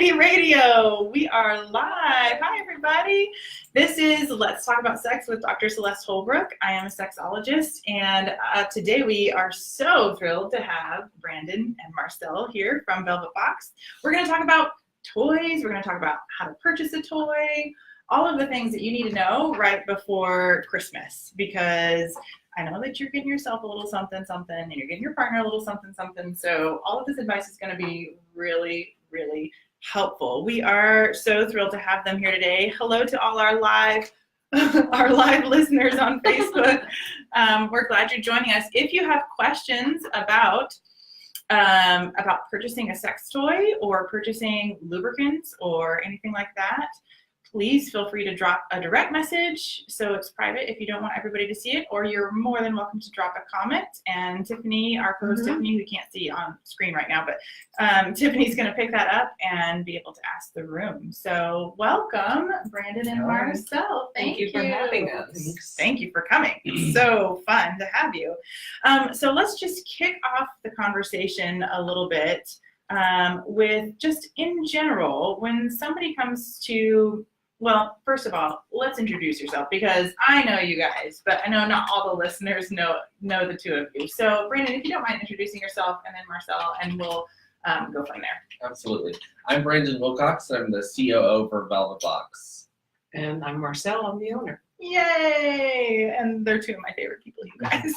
Community Radio. We are live. Hi, everybody. This is Let's Talk About Sex with Dr. Celeste Holbrook. I am a sexologist, and today we are so thrilled to have Brandon and Marcelle here from Velvet Box. We're going to talk about toys. We're going to talk about how to purchase a toy, all of the things that you need to know right before Christmas, because I know that you're getting yourself a little something, something, and you're getting your partner a little something, something. So all of this advice is going to be really, really helpful. We are so thrilled to have them here today. Hello to all our live listeners on Facebook. We're glad you're joining us. If you have questions about purchasing a sex toy or purchasing lubricants or anything like that, please feel free to drop a direct message so it's private if you don't want everybody to see it, or you're more than welcome to drop a comment. And Tiffany, our co-host Tiffany, who can't see on screen right now, but Tiffany's going to pick that up and be able to ask the room. So welcome, Brandon and Marcelle. Thank you for having us. Thank you for coming. It's so fun to have you. So let's just kick off the conversation a little bit with just in general, when somebody comes to, well, first of all, let's introduce yourself, because I know you guys, but I know not all the listeners know the two of you. So, Brandon, if you don't mind introducing yourself, and then Marcelle, and we'll go from there. Absolutely. I'm Brandon Wilcox. I'm the COO for Velvet Box. And I'm Marcelle. I'm the owner. Yay! And they're two of my favorite people, you guys.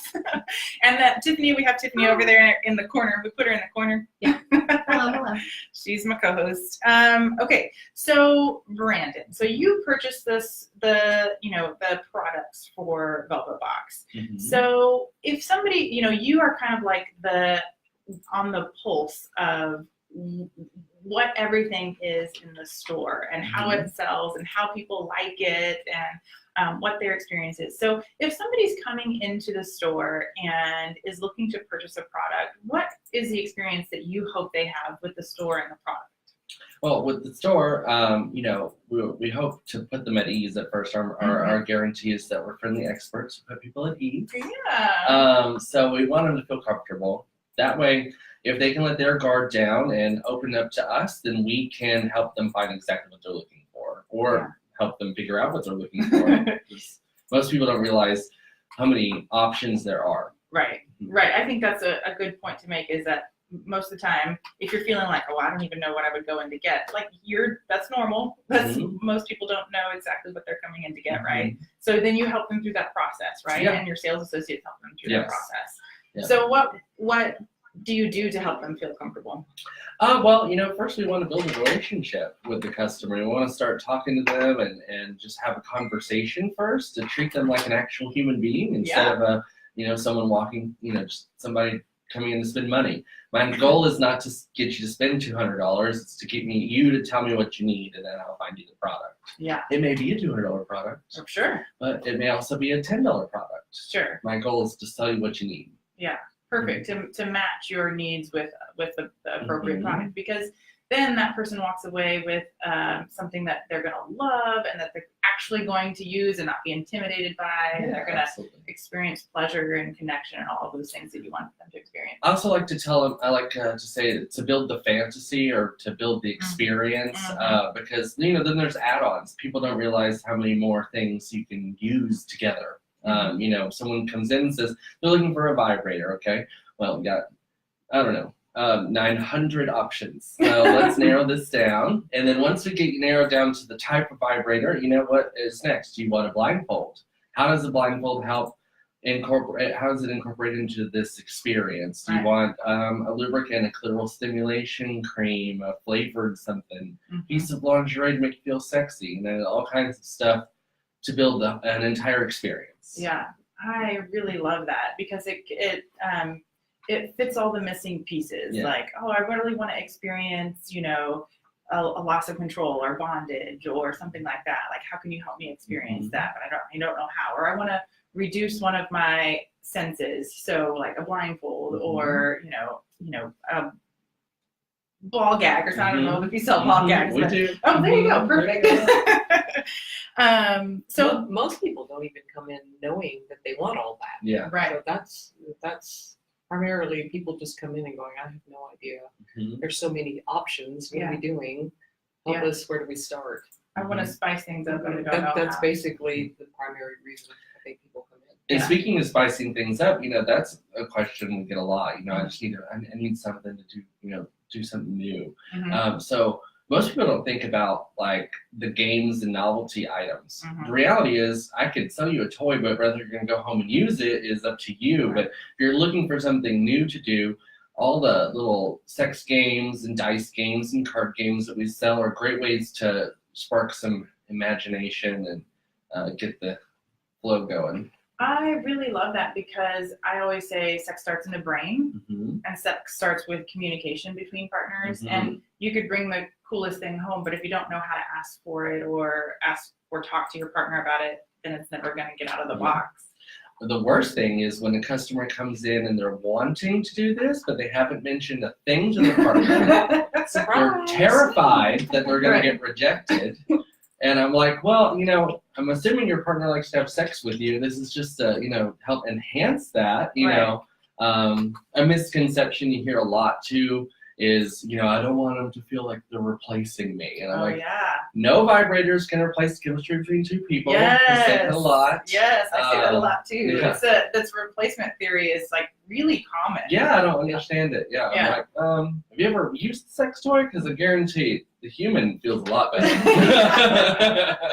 And Tiffany, we have Tiffany over there in the corner. We put her in the corner. Yeah. Hello. She's my co-host. Okay, so Brandon, so you purchased the products for Velvet Box. Mm-hmm. So if somebody, you are kind of like on the pulse of what everything is in the store and how it sells and how people like it and what their experience is. So if somebody's coming into the store and is looking to purchase a product, what is the experience that you hope they have with the store and the product? Well, with the store, we hope to put them at ease at first. Our guarantee is that we're friendly experts who put people at ease. Yeah. So we want them to feel comfortable. That way, if they can let their guard down and open up to us, then we can help them find exactly what they're looking for, or help them figure out what they're looking for. Most people don't realize how many options there are. Right. I think that's a good point to make, is that most of the time, if you're feeling like, oh, I don't even know what I would go in to get, that's normal. Most people don't know exactly what they're coming in to get, right? So then you help them through that process, right? Yeah. And your sales associates help them through that process. Yeah. So what do you do to help them feel comfortable? First we want to build a relationship with the customer. We want to start talking to them and just have a conversation first, to treat them like an actual human being instead of someone walking, just somebody coming in to spend money. My goal is not to get you to spend $200. It's to get you to tell me what you need, and then I'll find you the product. Yeah. It may be a $200 product. Oh, sure. But it may also be a $10 product. Sure. My goal is to tell you what you need. Yeah. Perfect. To match your needs with the appropriate product, because then that person walks away with something that they're going to love and that they're actually going to use and not be intimidated by, and they're going to experience pleasure and connection and all of those things that you want them to experience. I also like to tell them, I like to say, to build the fantasy or to build the experience, because then there's add-ons. People don't realize how many more things you can use together. Someone comes in and says they're looking for a vibrator. Okay, well, we got, 900 options. So let's narrow this down. And then once we get narrowed down to the type of vibrator, what is next? Do you want a blindfold? How does the blindfold help incorporate? How does it incorporate into this experience? Do you want a lubricant, a clitoral stimulation cream, a flavored something, piece of lingerie to make you feel sexy, all kinds of stuff to build an entire experience. Yeah, I really love that, because it fits all the missing pieces. Yeah. Like, I really want to experience, a loss of control or bondage or something like that. Like, how can you help me experience that? But I don't know how. Or I want to reduce one of my senses, so like a blindfold or a ball gag or something. I don't know if you sell ball gags. We do. Oh, there you go. Perfect. So most people don't even come in knowing that they want all that. Yeah. Right. So that's primarily people just come in and going, I have no idea. There's so many options. What are we doing? Help Yeah. us, where do we start? I want to spice things up, but I don't know That's how. basically the primary reason I think people come in. And Yeah. speaking of spicing things up, that's a question we get a lot. I need something to do, do something new. Mhm. So most people don't think about like the games and novelty items. Mhm. The reality is I could sell you a toy, but whether you're going to go home and use it is up to you. Right. But if you're looking for something new to do, all the little sex games and dice games and card games that we sell are great ways to spark some imagination and get the flow going. I really love that because I always say sex starts in the brain, Mm-hmm. and sex starts with communication between partners. Mhm. And you could bring the coolest thing home, but if you don't know how to ask for it or talk to your partner about it, then it's never going to get out of the Yeah. box. The worst thing is when a customer comes in and they're wanting to do this, but they haven't mentioned a thing to their partner. They're Surprise. terrified that they're going Right. to get rejected. And I'm like, well, I'm assuming your partner likes to have sex with you. This is just to, help enhance that. Right. A misconception you hear a lot too is, I don't want them to feel like they're replacing me. And I'm Oh, like, yeah. no vibrators can replace chemistry between two people. Yes. I say that a lot. Yes, I say that a lot too. Yeah. This replacement theory is like really common. Yeah, I don't understand it. Yeah. Yeah. I'm like, have you ever used a sex toy? Because I guarantee the human feels a lot better.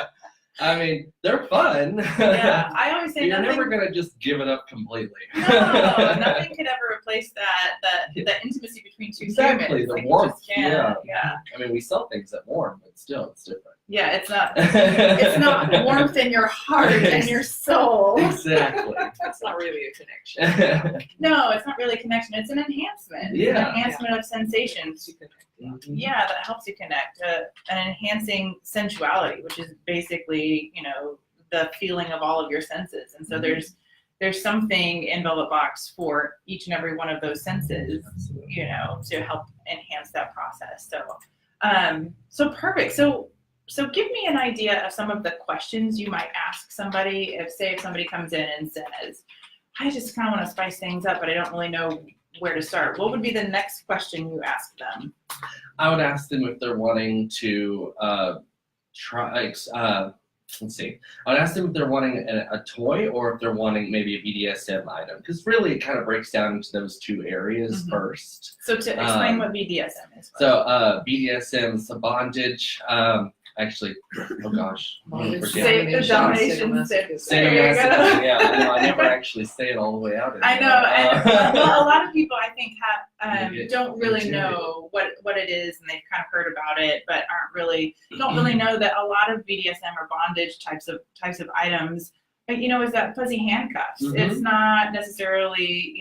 I mean, they're fun. Yeah, I always say You're nothing. never gonna just give it up completely. No, nothing could ever replace the intimacy between two Exactly, humans. the Like, you warmth, just can't. Yeah. I mean, we sell things that warm, but still, it's different. Yeah, it's not warmth in your heart and your soul. Exactly. That's not really a connection. No, it's not really a connection. It's an enhancement. It's Yeah. an enhancement of sensations. To connect. Mhm. Yeah, that helps you connect. An enhancing sensuality, which is basically, the feeling of all of your senses. And so Mhm. there's something in Velvet Box for each and every one of those senses, to help enhance that process. So perfect. So give me an idea of some of the questions you might ask somebody if somebody comes in and says, I just kind of want to spice things up, but I don't really know where to start. What would be the next question you ask them? I would ask them if they're wanting to try. Let's see. I would ask them if they're wanting a toy or if they're wanting maybe a BDSM item, because really it kind of breaks down into those two areas Mhm. first. So to explain what BDSM is. So BDSM is a bondage. Actually, oh gosh, I'm gonna forget. Say the domination. There you Sadomasochism, go. yeah, I never actually say it all the way out. I know, and well, a lot of people I think You get don't really intimidated. know what it is, and they've kind of heard about it, but don't really know that a lot of BDSM or bondage types of items, is that fuzzy handcuffs. Mhm. It's not necessarily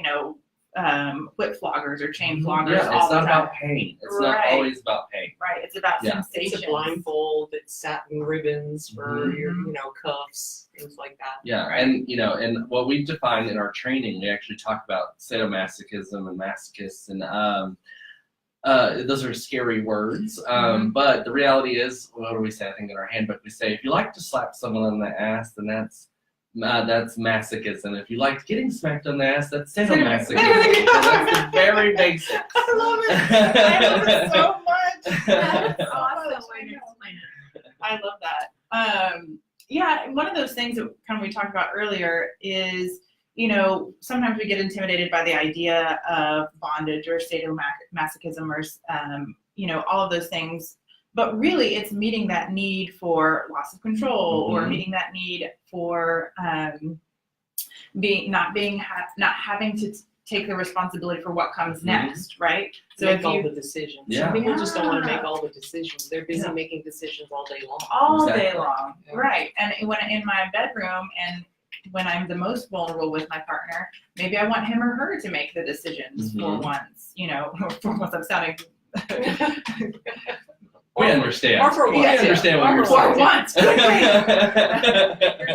whip floggers or chain floggers Yeah, all it's the not time. about pain. It's Right. not always about pain. Right, it's about Yeah. sensations. It's a blindfold, it's satin ribbons for Mhm. your, cuffs, things like that. Yeah, Right. and what we define in our training, we actually talk about sadomasochism and masochists, and those are scary words. Mhm. But the reality is, what do we say? I think in our handbook we say, if you like to slap someone on the ass, then that's masochism. If you like getting smacked on the ass, that's sadomasochism. There we go. So that's the very basics. I love it. I love it so much. That's So awesome much. way to explain it. I love that. Yeah, one of those things that kind of we talked about earlier is, sometimes we get intimidated by the idea of bondage or sadomasochism or, all of those things. But really, it's meeting that need for loss of control or Mhm. meeting that need for not having to take the responsibility for what comes Mhm. next, right? So Make if all you the decisions. Yeah. Some people just don't want to Yeah. make all the decisions. They're busy Yeah. making decisions all day long. all day Exactly. long, Yeah. right? And when in my bedroom and when I'm the most vulnerable with my partner, maybe I want him or her to make the decisions for Mhm. once. For once I'm sounding. We understand. Or for We once. understand what Or you're for saying. once. You're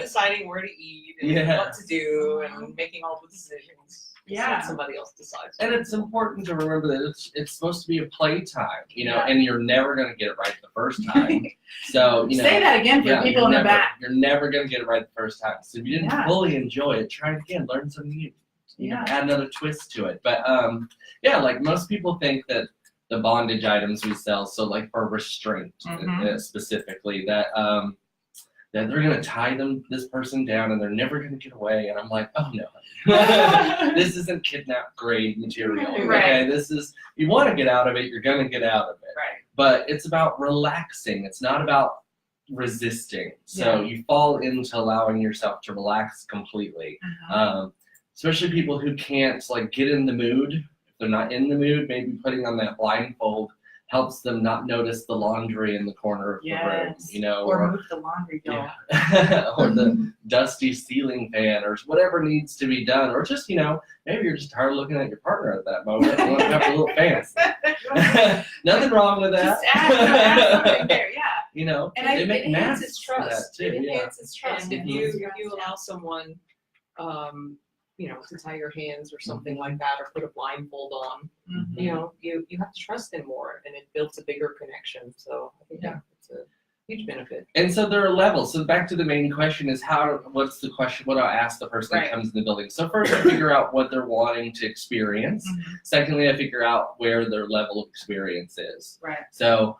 deciding where to eat and Yeah. what to do and making all the decisions. Yeah. Let somebody else decides. And it's important to remember that it's supposed to be a playtime, Yeah. and you're never going to get it right the first time. So, Say that again for people you're in the never, back. You're never going to get it right the first time. So if you didn't Yeah. fully enjoy it, try it again. Learn something new. Yeah. Add another twist to it. But like most people think that the bondage items we sell. So like for restraint specifically, that that they're gonna tie this person down and they're never gonna get away. And I'm like, oh no, this isn't kidnap grade material. Right. Okay, this is, you want to get out of it, you're gonna get out of it. Right. But it's about relaxing. It's not about resisting. So you fall into allowing yourself to relax completely. Especially people who can't like get in the mood. If they're not in the mood, maybe putting on that blindfold helps them not notice the laundry in the corner of the room, you know, or move the laundry bill, or the dusty ceiling fan, or whatever needs to be done, or just, you know, maybe you're just tired of looking at your partner at that moment. You want to have a little fancy. Nothing wrong with that. Just add something there, You know, and they make masks enhances for that trust. too. It enhances trust. And If you allow someone, you know, to tie your hands or something like that, or put a blindfold on, you know, you have to trust them more, and it builds a bigger connection. So I think it's a huge benefit. And so there are levels. So back to the main question is what's the question? What do I ask the person that comes in the building? So first I figure out what they're wanting to experience. Secondly, I figure out where their level of experience is. Right. So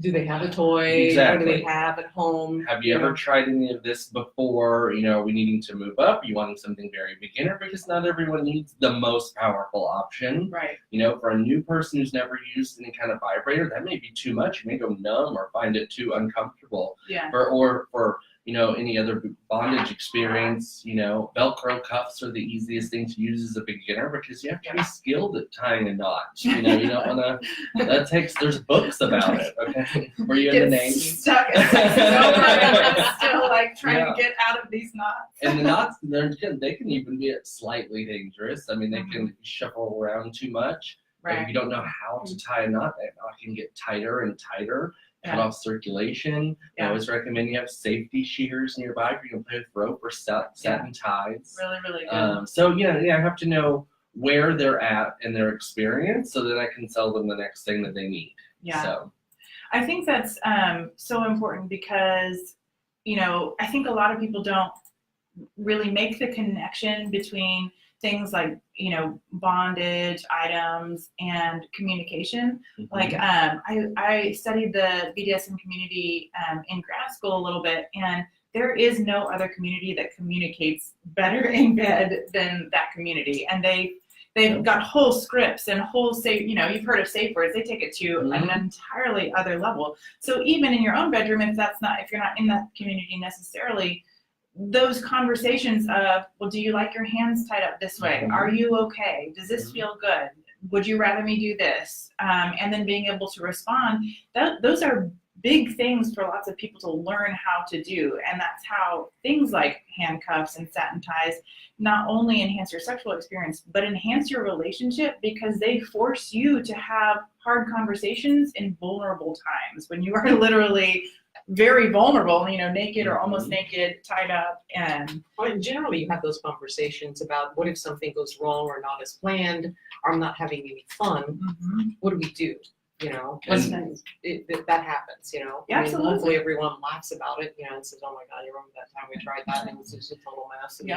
do they have a toy? Exactly. What do they have at home? Have you ever tried any of this before? You know, are we needing to move up? You want something very beginner, because not everyone needs the most powerful option. Right. You know, for a new person who's never used any kind of vibrator, that may be too much. You may go numb or find it too uncomfortable. Yeah. Or for, you know, any other bondage experience, you know, Velcro cuffs are the easiest thing to use as a beginner, because you have to be skilled at tying a knot. You know, you don't want to, there's books about it, okay? Were you in the Navy? Stuck at sex over and I'm still like trying to get out of these knots. And the knots, they can even be slightly dangerous. I mean, they can shuffle around too much. Right. If you don't know how to tie a knot, that knot can get tighter and tighter. Cut off circulation. I always recommend you have safety shears nearby if you can play with rope or satin ties. Really, really good. So I have to know where they're at in their experience, so that I can tell them the next thing that they need. Yeah. So I think that's so important, because, you know, I think a lot of people don't really make the connection between things like, you know, bondage items and communication. Like I studied the BDSM community in grad school a little bit, and there is no other community that communicates better in bed than that community. And they've got whole scripts and whole you know, you've heard of safe words. They take it to an entirely other level. So even in your own bedroom, if you're not in that community necessarily, those conversations of, well, do you like your hands tied up this way? Are you okay? Does this feel good? Would you rather me do this? And then being able to respond, those are big things for lots of people to learn how to do. And that's how things like handcuffs and satin ties not only enhance your sexual experience, but enhance your relationship, because they force you to have hard conversations in vulnerable times when you are literally very vulnerable, you know, naked or almost naked, tied up. And generally you have those conversations about, what if something goes wrong or not as planned, or I'm not having any fun, what do we do? You know, that happens, you know. Yeah, absolutely. Hopefully everyone laughs about it, you know, and says, oh my God, you remember that time we tried that and it was just a total mess. And,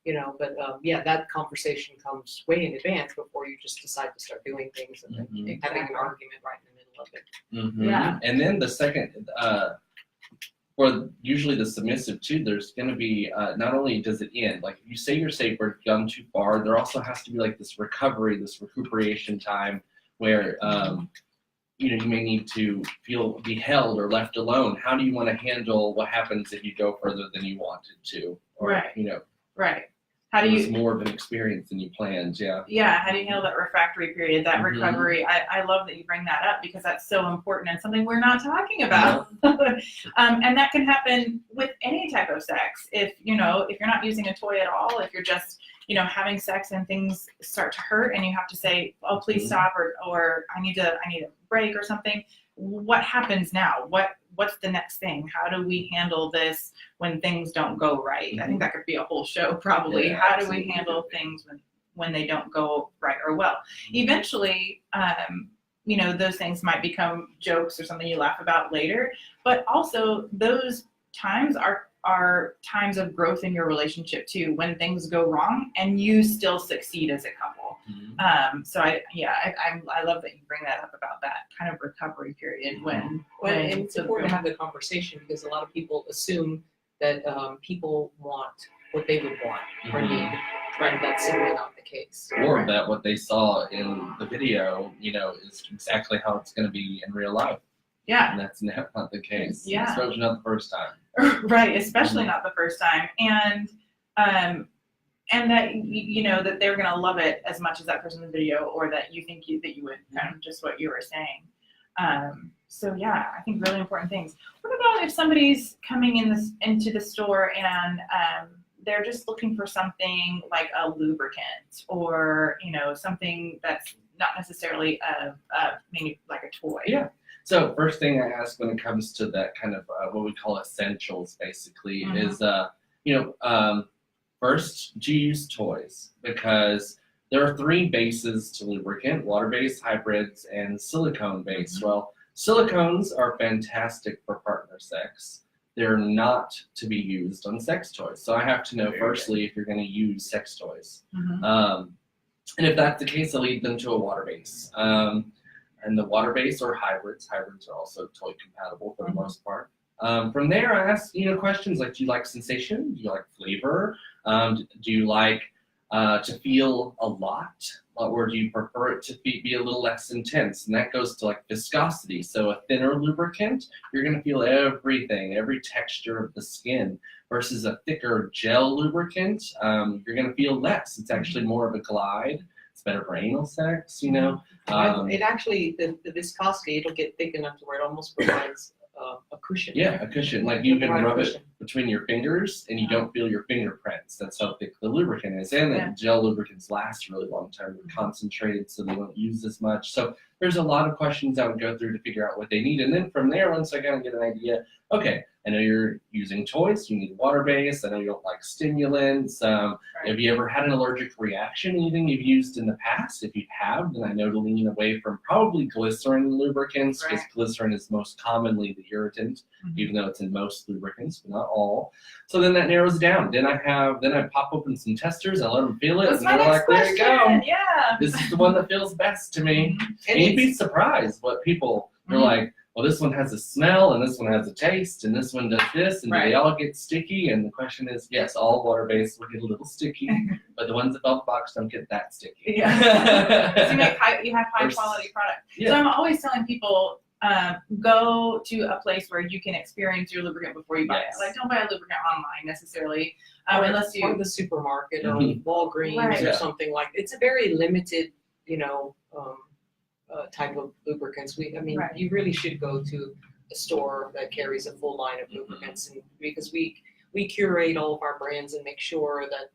you know, but that conversation comes way in advance before you just decide to start doing things and then having an argument right in the middle of it. Yeah. And then the second, for usually the submissive too, there's going to be, not only does it end, like if you say you're safe or gone too far, there also has to be like this recovery, this recuperation time where, you know, you may need to be held or left alone. How do you want to handle what happens if you go further than you wanted to? Or, you know. Right. How do you? It's more of an experience than you planned, Yeah, how do you handle that refractory period, that recovery? I love that you bring that up, because that's so important and something we're not talking about. And that can happen with any type of sex. If you're not using a toy at all, if you're just, you know, having sex and things start to hurt and you have to say, oh, please stop, or I need a break or something. What happens now? What's the next thing? How do we handle this when things don't go right? I think that could be a whole show probably. Yeah, how do we handle things when they don't go right or well? Eventually, you know, those things might become jokes or something you laugh about later, but also those times are times of growth in your relationship too, when things go wrong and you still succeed as a couple. So I love that you bring that up about that kind of recovery period when and it's important to have the conversation because a lot of people assume that people want what they would want or need, and that's simply not the case. Or that what they saw in the video, is exactly how it's going to be in real life. Yeah. And that's not the case. Yeah. Especially not the first time. Right, especially not the first time. And that, that they're going to love it as much as that person in the video, or that you think that you would, kind of just what you were saying. So yeah, I think really important things. What about if somebody's coming into the store and they're just looking for something like a lubricant, or something that's not necessarily maybe like a toy? Yeah. So first thing I ask when it comes to that kind of what we call essentials, basically, is first, do you use toys? Because there are 3 bases to lubricant: water-based, hybrids, and silicone-based. Well, silicones are fantastic for partner sex. They're not to be used on sex toys. So I have to know firstly if you're going to use sex toys. And if that's the case, I'll lead them to a water base. And the water base or hybrids are also toy compatible for the most part. From there, I ask questions like, do you like sensation? Do you like flavor? Do you like to feel a lot? Or do you prefer it to be a little less intense? And that goes to like viscosity. So a thinner lubricant, you're going to feel everything, every texture of the skin, versus a thicker gel lubricant, you're going to feel less. It's actually more of a glide. It's better for anal sex, It actually, the viscosity, it'll get thick enough to where it almost provides a cushion. Yeah, a cushion. Like you can rub it between your fingers and you don't feel your fingerprints. That's how thick the lubricant is. And the gel lubricants last a really long time. They're concentrated, so they don't use as much. So there's a lot of questions I would go through to figure out what they need. And then from there, once I kind of get an idea, okay, I know you're using toys, you need water-based, I know you don't like stimulants. Have you ever had an allergic reaction, anything you've used in the past? If you have, then I know to lean away from probably glycerin lubricants, because glycerin is most commonly the irritant, even though it's in most lubricants, but not all. So then that narrows it down. Then I pop open some testers, I let them feel it, That's and they're like, there you go. Yeah. This is the one that feels best to me. And you'd be surprised what people, they're like, well, this one has a smell, and this one has a taste, and this one does this, and do they all get sticky? And the question is, yes, all water-based will get a little sticky, but the ones above the box don't get that sticky. Yeah. So you have high-quality product. Yeah. So I'm always telling people, go to a place where you can experience your lubricant before you buy it. Like, don't buy a lubricant online necessarily, unless you... Or the supermarket or Walgreens or something like that. It's a very limited, type of lubricants. You really should go to a store that carries a full line of lubricants, and because we curate all of our brands and make sure that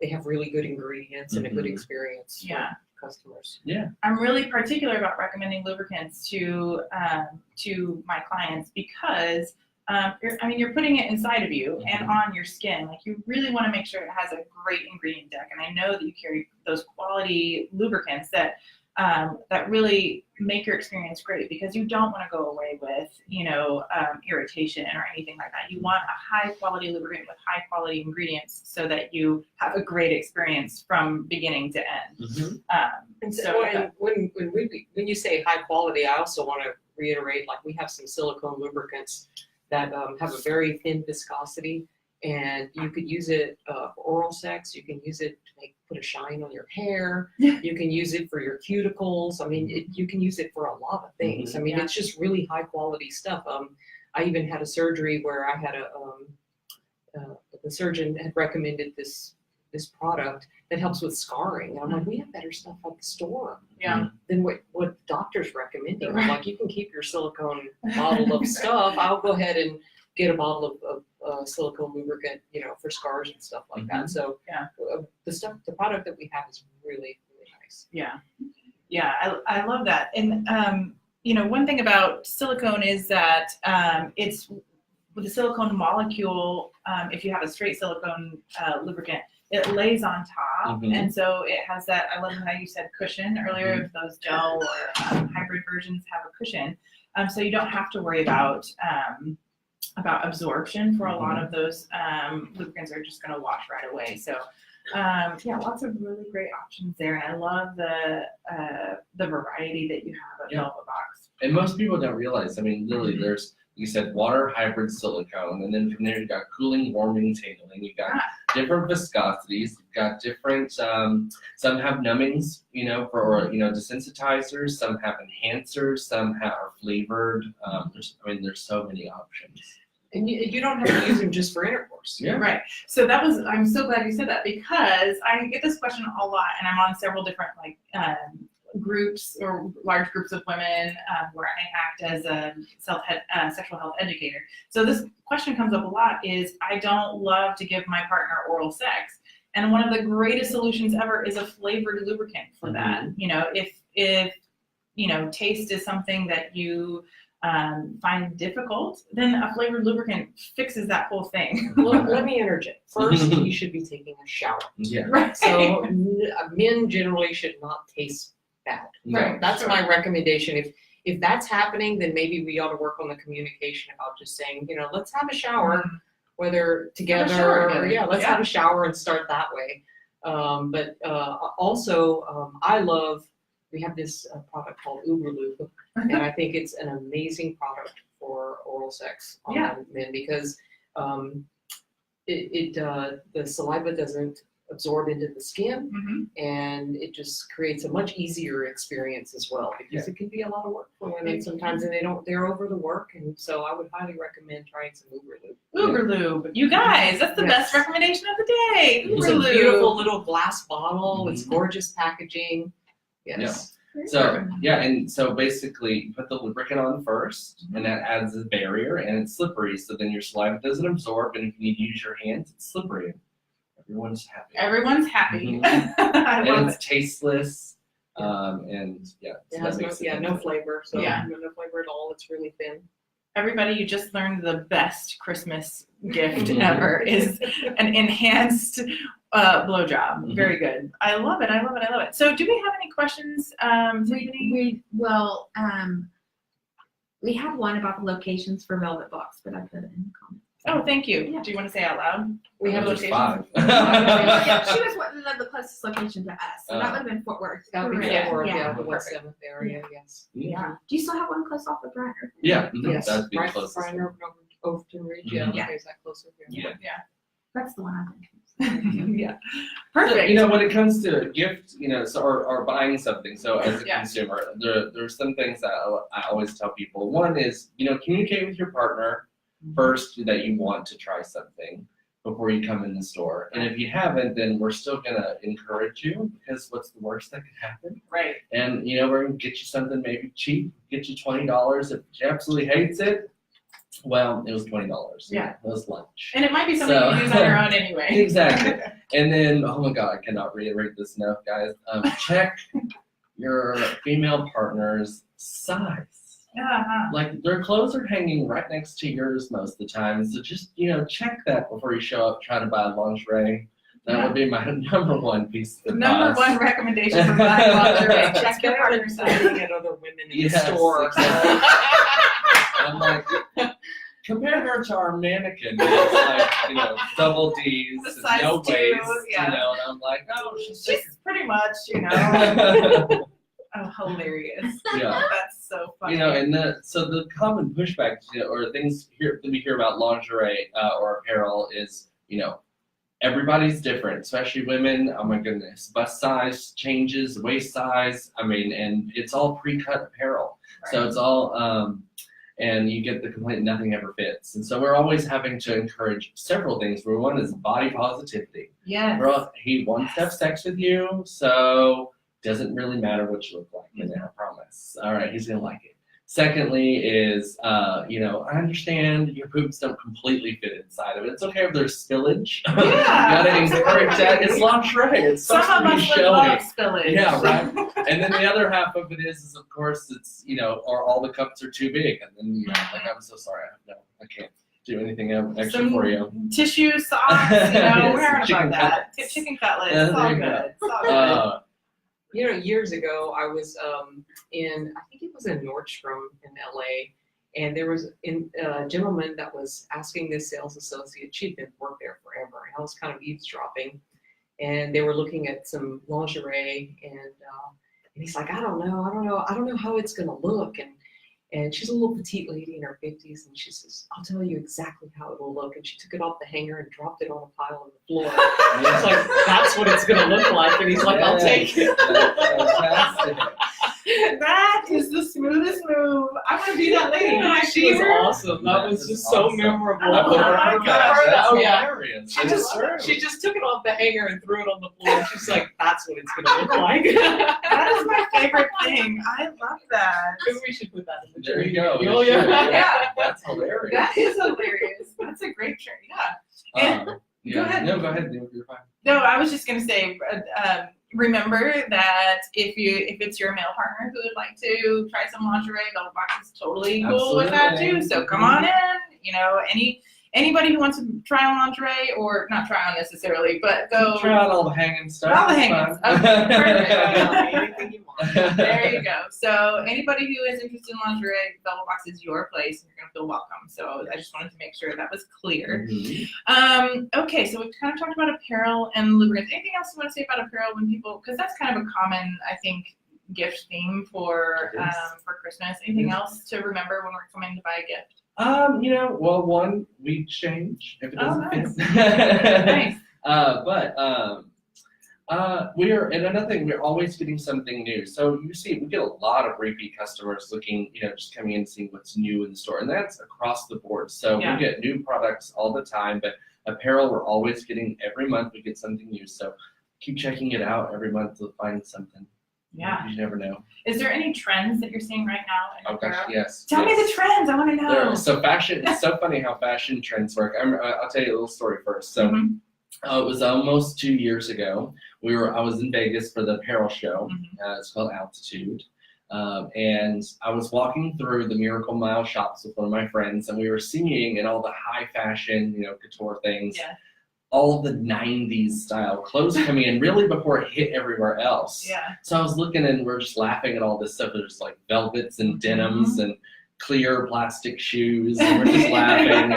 they have really good ingredients and a good experience for customers. Yeah, I'm really particular about recommending lubricants to my clients because you're putting it inside of you and on your skin. Like, you really want to make sure it has a great ingredient deck, and I know that you carry those quality lubricants that really make your experience great, because you don't want to go away with, irritation or anything like that. You want a high quality lubricant with high quality ingredients so that you have a great experience from beginning to end. And so when you say high quality, I also want to reiterate, like, we have some silicone lubricants that have a very thin viscosity, and you could use it for oral sex. You can use it to put a shine on your hair. You can use it for your cuticles. You can use it for a lot of things. It's just really high quality stuff. I even had a surgery where I had the surgeon had recommended this product that helps with scarring. And I'm like, we have better stuff at the store than what doctors recommend. I'm like, you can keep your silicone bottle of stuff. I'll go ahead and get a bottle of silicone lubricant, for scars and stuff like that. So the product that we have is really, really nice. Yeah, I love that. And one thing about silicone is that it's with the silicone molecule. If you have a straight silicone lubricant, it lays on top, and so it has that. I love how you said cushion earlier. If those gel or hybrid versions have a cushion, so you don't have to worry about absorption for a lot of those lubricants are just going to wash right away. So Yeah, lots of really great options there, and I love the variety that you have at Velvet Box. And most people don't realize. I mean, literally, there's, you said, water, hybrid, silicone, and then from there you've got cooling, warming, tangling. You've got different viscosities. You've got different. Some have numbings, for desensitizers. Some have enhancers. Some are flavored. There's so many options. And you don't have to use them just for intercourse. Yeah. Right. So I'm so glad you said that, because I get this question a lot, and I'm on several different groups or large groups of women where I act as a sexual health educator. So this question comes up a lot is, I don't love to give my partner oral sex. And one of the greatest solutions ever is a flavored lubricant for that. If taste is something that you find difficult, then a flavored lubricant fixes that whole thing. Well, let me interject. First, you should be taking a shower. Yeah. Right. So men generally should not taste bad. Right. That's my recommendation. If that's happening, then maybe we ought to work on the communication about just saying, let's have a shower, whether together or let's have a shower and start that way. But also, we have this product called Uber Lube, and I think it's an amazing product for oral sex on men, because the saliva doesn't absorb into the skin, and it just creates a much easier experience as well, because it can be a lot of work for women sometimes, and they're over the work, and so I would highly recommend trying some Uber Lube. Uber Lube, you guys, that's the best recommendation of the day. It's Uber a Lube. beautiful little glass bottle. It's gorgeous packaging. Yes. So and so basically you put the lubricant on first, and that adds a barrier, and it's slippery, so then your saliva doesn't absorb, and if you need to use your hands, it's slippery. Everyone's happy. Everyone's happy. And it's tasteless. And it has no flavor. So no flavor at all. It's really thin. Everybody, you just learned the best Christmas gift ever is an enhanced blowjob. Very good. I love it. I love it. I love it. So, do we have any questions, Tiffany? We have one about the locations for Velvet Box, but I put it in the comments. Oh, thank you. Yeah. Do you want to say it out loud? We have There's locations. 5. She was the closest location to us, so that would have been Fort Worth. That would be Correct. Fort Worth, Yeah. the West 7th area, yes. Yeah. Do you still have one close off the Briner? Yeah, Yes, that'd be right, closest. Briner, Overton Ridge, Yeah. okay, is that closer? Yeah. That's the one I'm thinking. Yeah. Perfect. So, when it comes to gift, or buying something, so as a consumer, there's some things that I always tell people. One is, communicate with your partner first that you want to try something before you come in the store. And if you haven't, then we're still going to encourage you, because what's the worst that could happen? Right. And, we're going to get you something maybe cheap, get you $20. If she absolutely hates it, well, it was $20. Yeah. It was lunch. And it might be something you can use on your own anyway. Exactly. And then, oh my God, I cannot reiterate this enough, guys. Check your female partner's size. Like, their clothes are hanging right next to yours most of the time. So just, check that before you show up trying to buy lingerie. That would be my number one piece of advice. Number one recommendation for buying lingerie. Check your partner's size. Looking at other women in the store. Exactly. I'm like, compare her to our mannequin. It's like, double D's, The and size no 2, waist, yeah. and I'm like, oh, she's pretty much, Oh, hilarious. Yeah. That's so funny. And the common pushback, or things that we hear about lingerie or apparel is, everybody's different, especially women. Oh my goodness, bust size changes, waist size. And it's all pre-cut apparel, so it's all. And you get the complaint nothing ever fits. And so we're always having to encourage several things. One is body positivity. Yes. He wants to have sex with you, so doesn't really matter what you look like. I promise. All right, he's gonna like it. Secondly is, I understand your poops don't completely fit inside of it. It's okay if there's spillage. Yeah, You gotta encourage that. It's lingerie. It's supposed Some to of be us would showy. love spillage. Yeah, right. And then the other half of it is of course, it's, or all the cups are too big. And then, like, I'm so sorry. I can't do anything extra for you. Tissue, socks, we're not Chicken about that. cutlets. Chicken cutlets, Yeah, it's all there you good. go. It's all good. Years ago, I was I think it was in Nordstrom in LA, and there was a gentleman that was asking this sales associate, she'd been worked there forever, and I was kind of eavesdropping, and they were looking at some lingerie, and he's like, I don't know how it's gonna look, and she's a little petite lady in her 50s, and she says, I'll tell you exactly how it will look. And she took it off the hanger and dropped it on a pile on the floor. It's like, that's what it's gonna look like. And he's like, I'll take it. Fantastic. That is the smoothest move. I want to be that lady. Can I She see was her? awesome. That was just awesome. so memorable. I've never my heard God. that. That's Oh, yeah. hilarious. She That is true. she just took it off the hanger and threw it on the floor. She's like, that's what it's gonna look like. That is my favorite thing. I love that. Maybe we should put that in the There you training. go. Oh, You should. yeah. That's hilarious. That is hilarious. That's a great trick. Yeah. Yeah. Go ahead. No, go ahead. You're fine. No, I was just gonna say, remember that if it's your male partner who would like to try some lingerie, Velvet Box is totally cool with that too. So come on in. You know, anybody who wants to try on lingerie, or not try on necessarily, but go Try out all the hanging stuff. all the It's hangings. fine. Okay, perfect. Anything you want. There you go. So anybody who is interested in lingerie, Velvet Box is your place, and you're gonna feel welcome. So I just wanted to make sure that was clear. Mhm. Okay, so we've kind of talked about apparel and lubricants. Anything else you want to say about apparel when people, because that's kind of a common, I think, gift theme for It is. Christmas. Anything else to remember when we're coming to buy a gift? You know, well, one, we change if it Oh, doesn't nice. fit. Nice. And another thing, we're always getting something new. So you see, we get a lot of repeat customers looking, you know, just coming in and seeing what's new in the store, and that's across the board. So Yeah. we get new products all the time, but apparel, we're always getting, every month we get something new. So keep checking it out every month to find something. Yeah. You never know. Is there any trends that you're seeing right now in Oh gosh, apparel? yes. Tell me the trends. I want to know. So fashion, it's so funny how fashion trends work. I'll tell you a little story first. So Mhm. it was almost 2 years ago. I was in Vegas for the apparel show. Mhm. It's called Altitude. And I was walking through the Miracle Mile shops with one of my friends, and we were seeing in all the high fashion, you know, couture things, Yeah. all the 90s style clothes coming in really before it hit everywhere else. Yeah. So I was looking and we're just laughing at all this stuff. There's like velvets and denims and clear plastic shoes, and we're just laughing.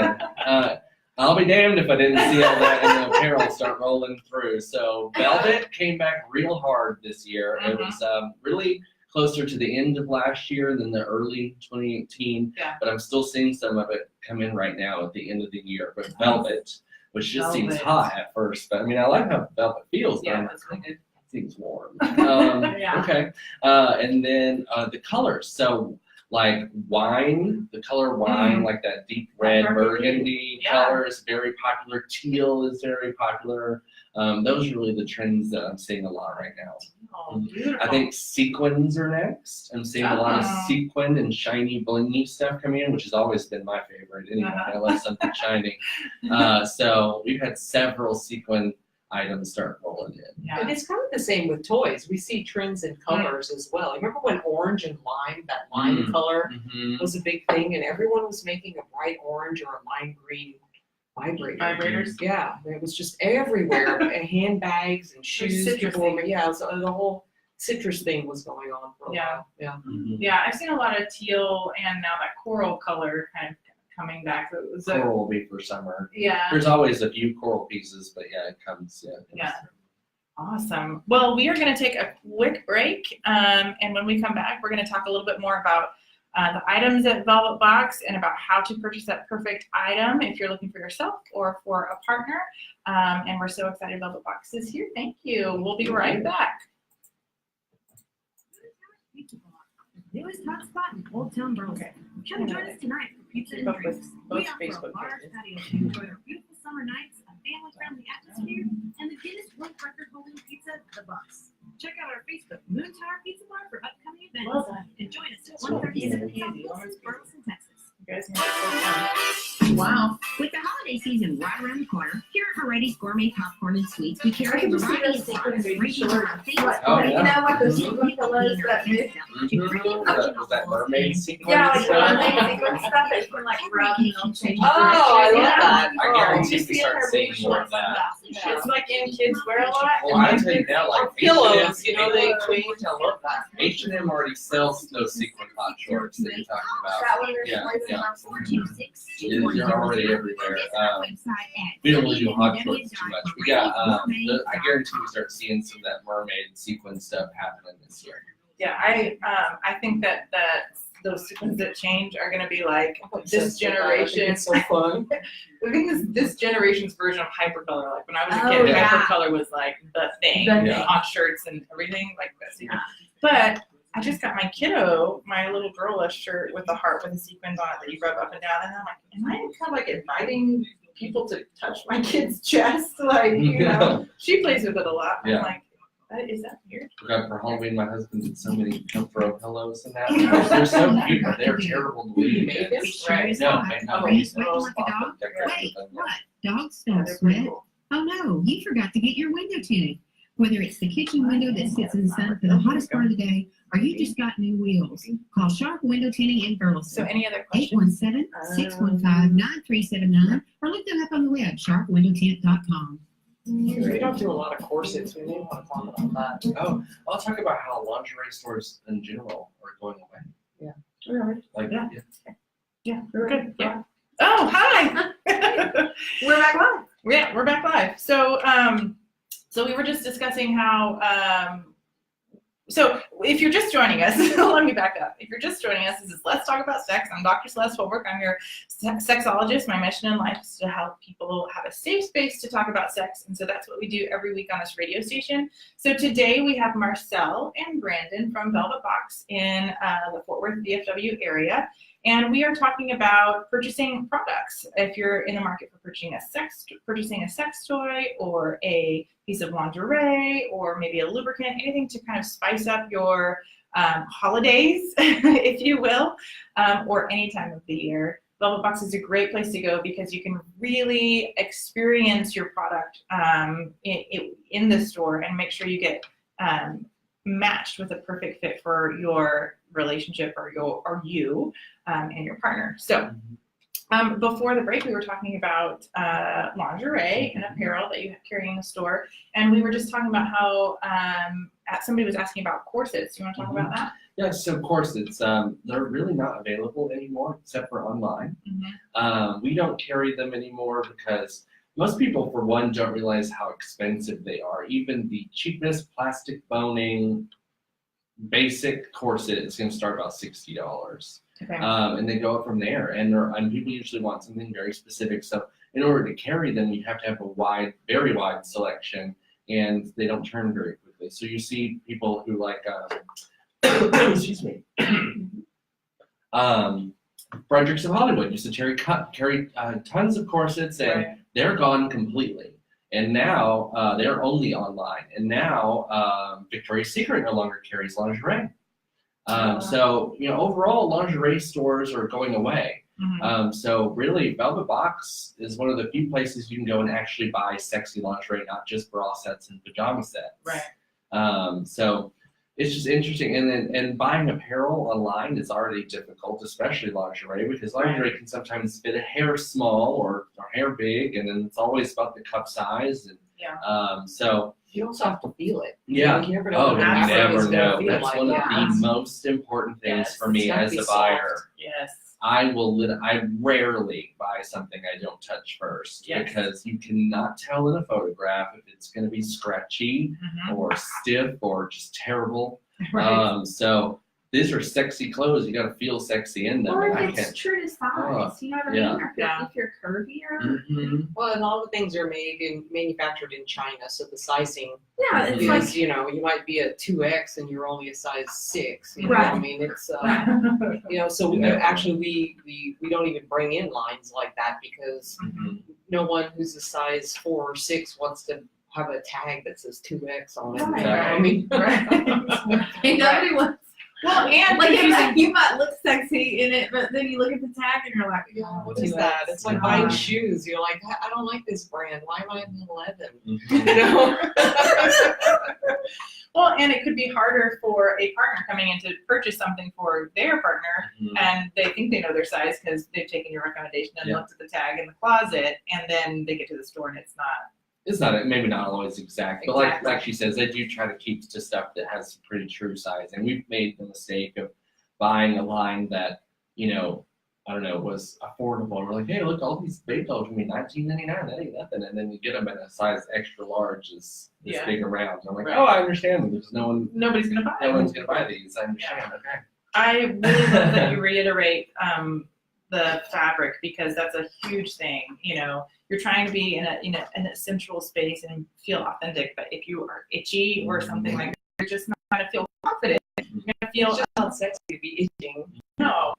And I'll be damned if I didn't see all that in the apparel start rolling through. So velvet came back real hard this year. It was really closer to the end of last year than the early 2018. Yeah. But I'm still seeing some of it come in right now at the end of the year. But velvet, which just seems Velvet. hot at first, but I mean, I like how velvet feels. Yeah, but that's really good. it seems warm. Yeah. Okay. And then the colors. So like wine, the color wine, like that deep red burgundy Yeah. color is very popular. Teal is very popular. Those are really the trends that I'm seeing a lot right now. Oh, beautiful. I think sequins are next. I'm seeing a lot of sequin and shiny blingy stuff coming in, which has always been my favorite anyway. I love something shiny. So we've had several sequin items start rolling in. Yeah. And it's kind of the same with toys. We see trends in colors as well. Remember when orange and lime, that lime color was a big thing, and everyone was making a bright orange or a lime green vibrator. Vibrators. Yeah, it was just everywhere. And handbags and shoes. citrus People were, thing. yeah, so the whole citrus thing was going on for a Yeah. while. Yeah. Yeah, I've seen a lot of teal and now that coral color kind of coming back. So it was Coral will be for summer. yeah. There's always a few coral pieces, but yeah, it comes. Yeah. Awesome. Well, we are going to take a quick break, and when we come back, we're going to talk a little bit more about the items at Velvet Box and about how to purchase that perfect item if you're looking for yourself or for a partner. And we're so excited Velvet Box is here. Thank you. We'll be right back. Newest hotspot in Old Town Burlington. Come join us tonight for pizza and Both drinks. both We offer Facebook a large pages. patio to enjoy our beautiful summer nights, a family-friendly atmosphere, and the Guinness World Record-holding pizza, The Box. Check out our Facebook Moon Tower Pizza Bar for upcoming events. Well done. And join us at 137 South Wilson, Burleson, Texas. You guys can just Wow. With the holiday season right around the corner, here at Moretti's Gourmet Popcorn and Sweets, we carry a variety of products ranging from our famous Oh, yeah. You know what those sequin pillows that move? Was that mermaid sequin? Yeah, like the stuff? mermaid sequin stuff that you can like rub and they'll change. Oh, I love that. I Oh, guarantee you we see start her seeing beach more of ones like that. It's like in kids wear a lot. Well, I tell you now, like Or pillows, you know, they change. I love that. H&M already sells those sequin hot shorts that you're talking about. That one Yeah, yeah. They're They're already everywhere. We don't really do hot shorts too much. We got, I guarantee we start seeing some of that mermaid sequin stuff happening this year. Yeah, I think that those sequins that change are going to be like this generation. It's so fun. I think this generation's version of hypercolor. Like when I was a Oh, kid, yeah. hypercolor was like the thing The thing. on shirts and everything like this. Yeah. But I just got my kiddo, my little girl, a shirt with a heart with the sequins on it that you rub up and down, and I'm like, am I kind of like inviting people to touch my kid's chest? Like, you know, she plays with it a lot. Yeah. I'm like, is that weird? We got for Halloween, my husband did so many throw pillows and that. They're so cute, but they're terrible to leave. Right. No, man, not Oh, these. Wait, like a dog? Wait, what? Dogs Yeah, don't they're pretty sweat. cool. Oh no, you forgot to get your window tinted. Whether it's the kitchen window that sits in the sun for the hottest part of the day, or you just got new wheels, call Sharp Window Tinting in So Burleson. any other questions? 817-615-9379, or look them up on the web, sharpwindowtint.com. We don't do a lot of corsets. We may want to talk about that. Oh, I'll talk about how lingerie stores in general are going away. Like, Yeah. yeah. Yeah, we're good. Yeah. Oh, hi. We're back live. Yeah, we're back live. So, so we were just discussing how. So if you're just joining us, let me back up. If you're just joining us, this is Let's Talk About Sex. I'm Dr. Celeste Holbrook. I'm your sexologist. My mission in life is to help people have a safe space to talk about sex. And so that's what we do every week on this radio station. So today we have Marcelle and Brandon from Velvet Box in the Fort Worth DFW area. And we are talking about purchasing products. If you're in the market for purchasing a sex toy or a piece of lingerie or maybe a lubricant, anything to kind of spice up your holidays, if you will, or any time of the year, Velvet Box is a great place to go because you can really experience your product in the store and make sure you get matched with a perfect fit for your relationship or you and your partner. So before the break, we were talking about lingerie and apparel that you carry in the store, and we were just talking about how somebody was asking about corsets. You want to talk about that? Yeah, so corsets, they're really not available anymore except for online. We don't carry them anymore because most people, for one, don't realize how expensive they are. Even the cheapest plastic boning basic corset is going to start about $60. Okay. And they go up from there. And people usually want something very specific. So in order to carry them, you have to have a very wide selection, and they don't turn very quickly. So you see people who like, excuse me, Fredericks of Hollywood used to carry tons of corsets, and they're gone completely. And now they're only online. And now Victoria's Secret no longer carries lingerie. So, overall, lingerie stores are going away. So really, Velvet Box is one of the few places you can go and actually buy sexy lingerie, not just bra sets and pajama sets. Right. So it's just interesting. And buying apparel online is already difficult, especially lingerie, because lingerie can sometimes fit a hair small or hair big, and then it's always about the cup size. And so You also have to feel it. yeah. You never know Oh, what you the fabric is never gonna know. feel That's like. one of Yeah. the most important things Yes, for me it's gotta as be a soft. buyer. Yes. I rarely buy something I don't touch first, Yes. because you cannot tell in a photograph if it's going to be scratchy or stiff or just terrible. Right. So these are sexy clothes. You got to feel sexy in them. Or and I if it's can't. true to size, you know what I mean? yeah. Or if you're curvier. Mhm. Well, and all the things are manufactured in China, so the sizing Yeah, it's is, like you might be a 2X and you're only a size 6. You know? Right. I mean, it's Right. so Yeah. actually we don't even bring in lines like that because Mhm. no one who's a size 4 or 6 wants to have a tag that says 2X on it. Right. You know? I mean, Hey, nobody wants. Well, and Like using you might look sexy in it, but then you look at the tag and you're like, oh, what is that? It's like buying shoes. You're like, I don't like this brand. Why am I in 11? Mhm. You know? well, and it could be harder for a partner coming in to purchase something for their partner, Mhm. and they think they know their size because they've taken your recommendation and Yeah. looked at the tag in the closet, and then they get to the store and it's not it's not maybe not always exact, but like she says, they do try to keep to stuff that has pretty true size. And we've made the mistake of buying a line that, you know, I don't know, was affordable. And we're like, hey, look, all these baby dolls are gonna be $19.99. That ain't nothing. And then you get them in a size extra large, this big around. I'm like, oh, I understand. There's nobody's gonna buy. No one's gonna buy these. I understand. Okay. I really love that you reiterate the fabric, because that's a huge thing. You know, you're trying to be in a sensual space and feel authentic, but if you are itchy or something like that, you're just not gonna feel confident. You're gonna feel It's just not sexy to be itching. no.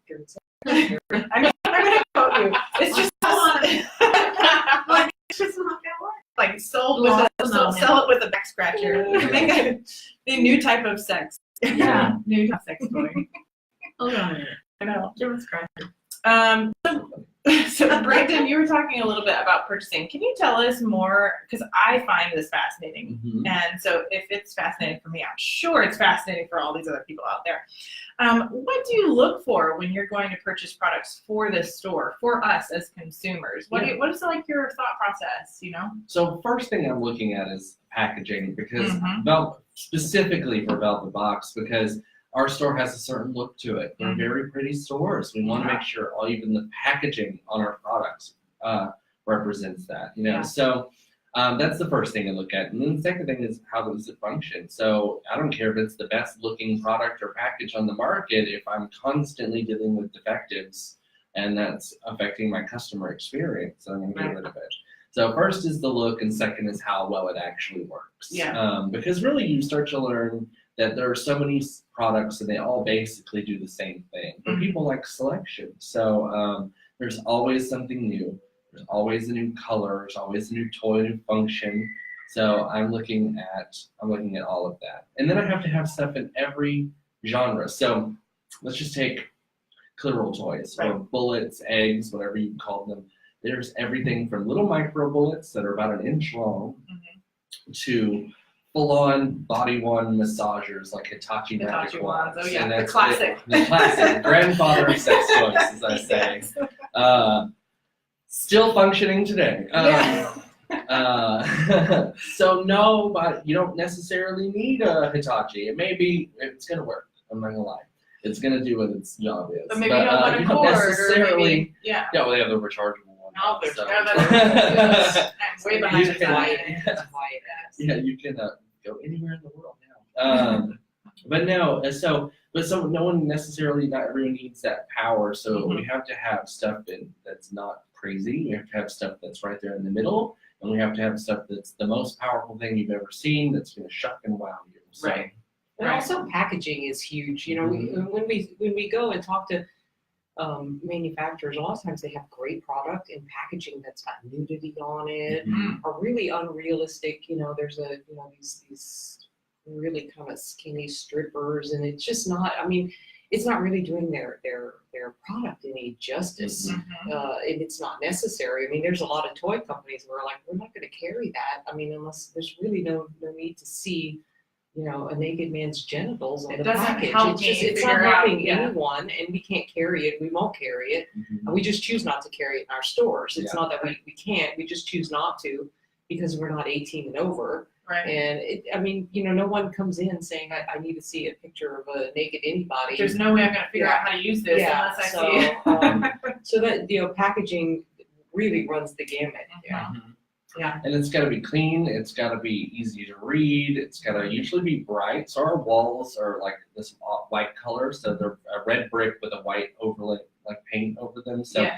I mean, I'm gonna quote you. It's just like it's just not gonna work. Like sell it with a back scratcher. Make a new type of sex. Yeah. New type of sex toy. Hold on. I know. Give us credit. So Brandon, you were talking a little bit about purchasing. Can you tell us more? Because I find this fascinating. Mm-hmm. And so if it's fascinating for me, I'm sure it's fascinating for all these other people out there. What do you look for when you're going to purchase products for this store, for us as consumers? What is like your thought process, you know? So first thing I'm looking at is packaging, because Mhm. specifically for Velvet Box, because our store has a certain look to it. They're very pretty stores. We want to make sure even the packaging on our products represents that, you know. Yeah. So that's the first thing to look at. And then the second thing is, how does it function? So I don't care if it's the best looking product or package on the market if I'm constantly dealing with defectives and that's affecting my customer experience. I'm going to get rid of it. So first is the look, and second is how well it actually works. Yeah. Because really you start to learn that there are so many products and they all basically do the same thing. But people like selection. So there's always something new. There's always a new color. There's always a new toy, new function. So I'm looking at all of that. And then I have to have stuff in every genre. So let's just take clitoral toys or bullets, eggs, whatever you call them. There's everything from little micro bullets that are about an inch long to full-on body one massagers like Hitachi magic wands. Oh yeah, and the classic. The classic grandfather of sex toys, as I say. Yes. Still functioning today. So no, but you don't necessarily need a Hitachi. It's gonna work. I'm not gonna lie. It's gonna do what its job is. But maybe you don't want a cord, or maybe, yeah, well, they have the rechargeable one. Oh, there's so. I'm way behind You the can- time. Yeah, you can go anywhere in the world now. But no, so no one necessarily, not everyone needs that power. So we have to have stuff that's not crazy. We have to have stuff that's right there in the middle, and we have to have stuff that's the most powerful thing you've ever seen. That's going to shock and wow you. So, Right. And also packaging is huge. You know, when we go and talk to manufacturers, a lot of times they have great product and packaging that's got nudity on it, or really unrealistic. You know, there's these really kind of skinny strippers, and it's just not. I mean, it's not really doing their product any justice, and it's not necessary. I mean, there's a lot of toy companies where like, we're not going to carry that. I mean, unless there's really no need to see, you know, a naked man's genitals on the package. It's not helping anyone, and we can't carry it. We won't carry it. We just choose not to carry it in our stores. It's not that we can't. We just choose not to because we're not 18 and over. Right. And I mean, you know, no one comes in saying, I need to see a picture of a naked anybody. There's no way I'm going to figure out how to use this unless I see it. So that, you know, packaging really runs the gamut. Yeah. And it's got to be clean. It's got to be easy to read. It's got to usually be bright. So our walls are like this white color. So they're a red brick with a white overlay, like paint over them. So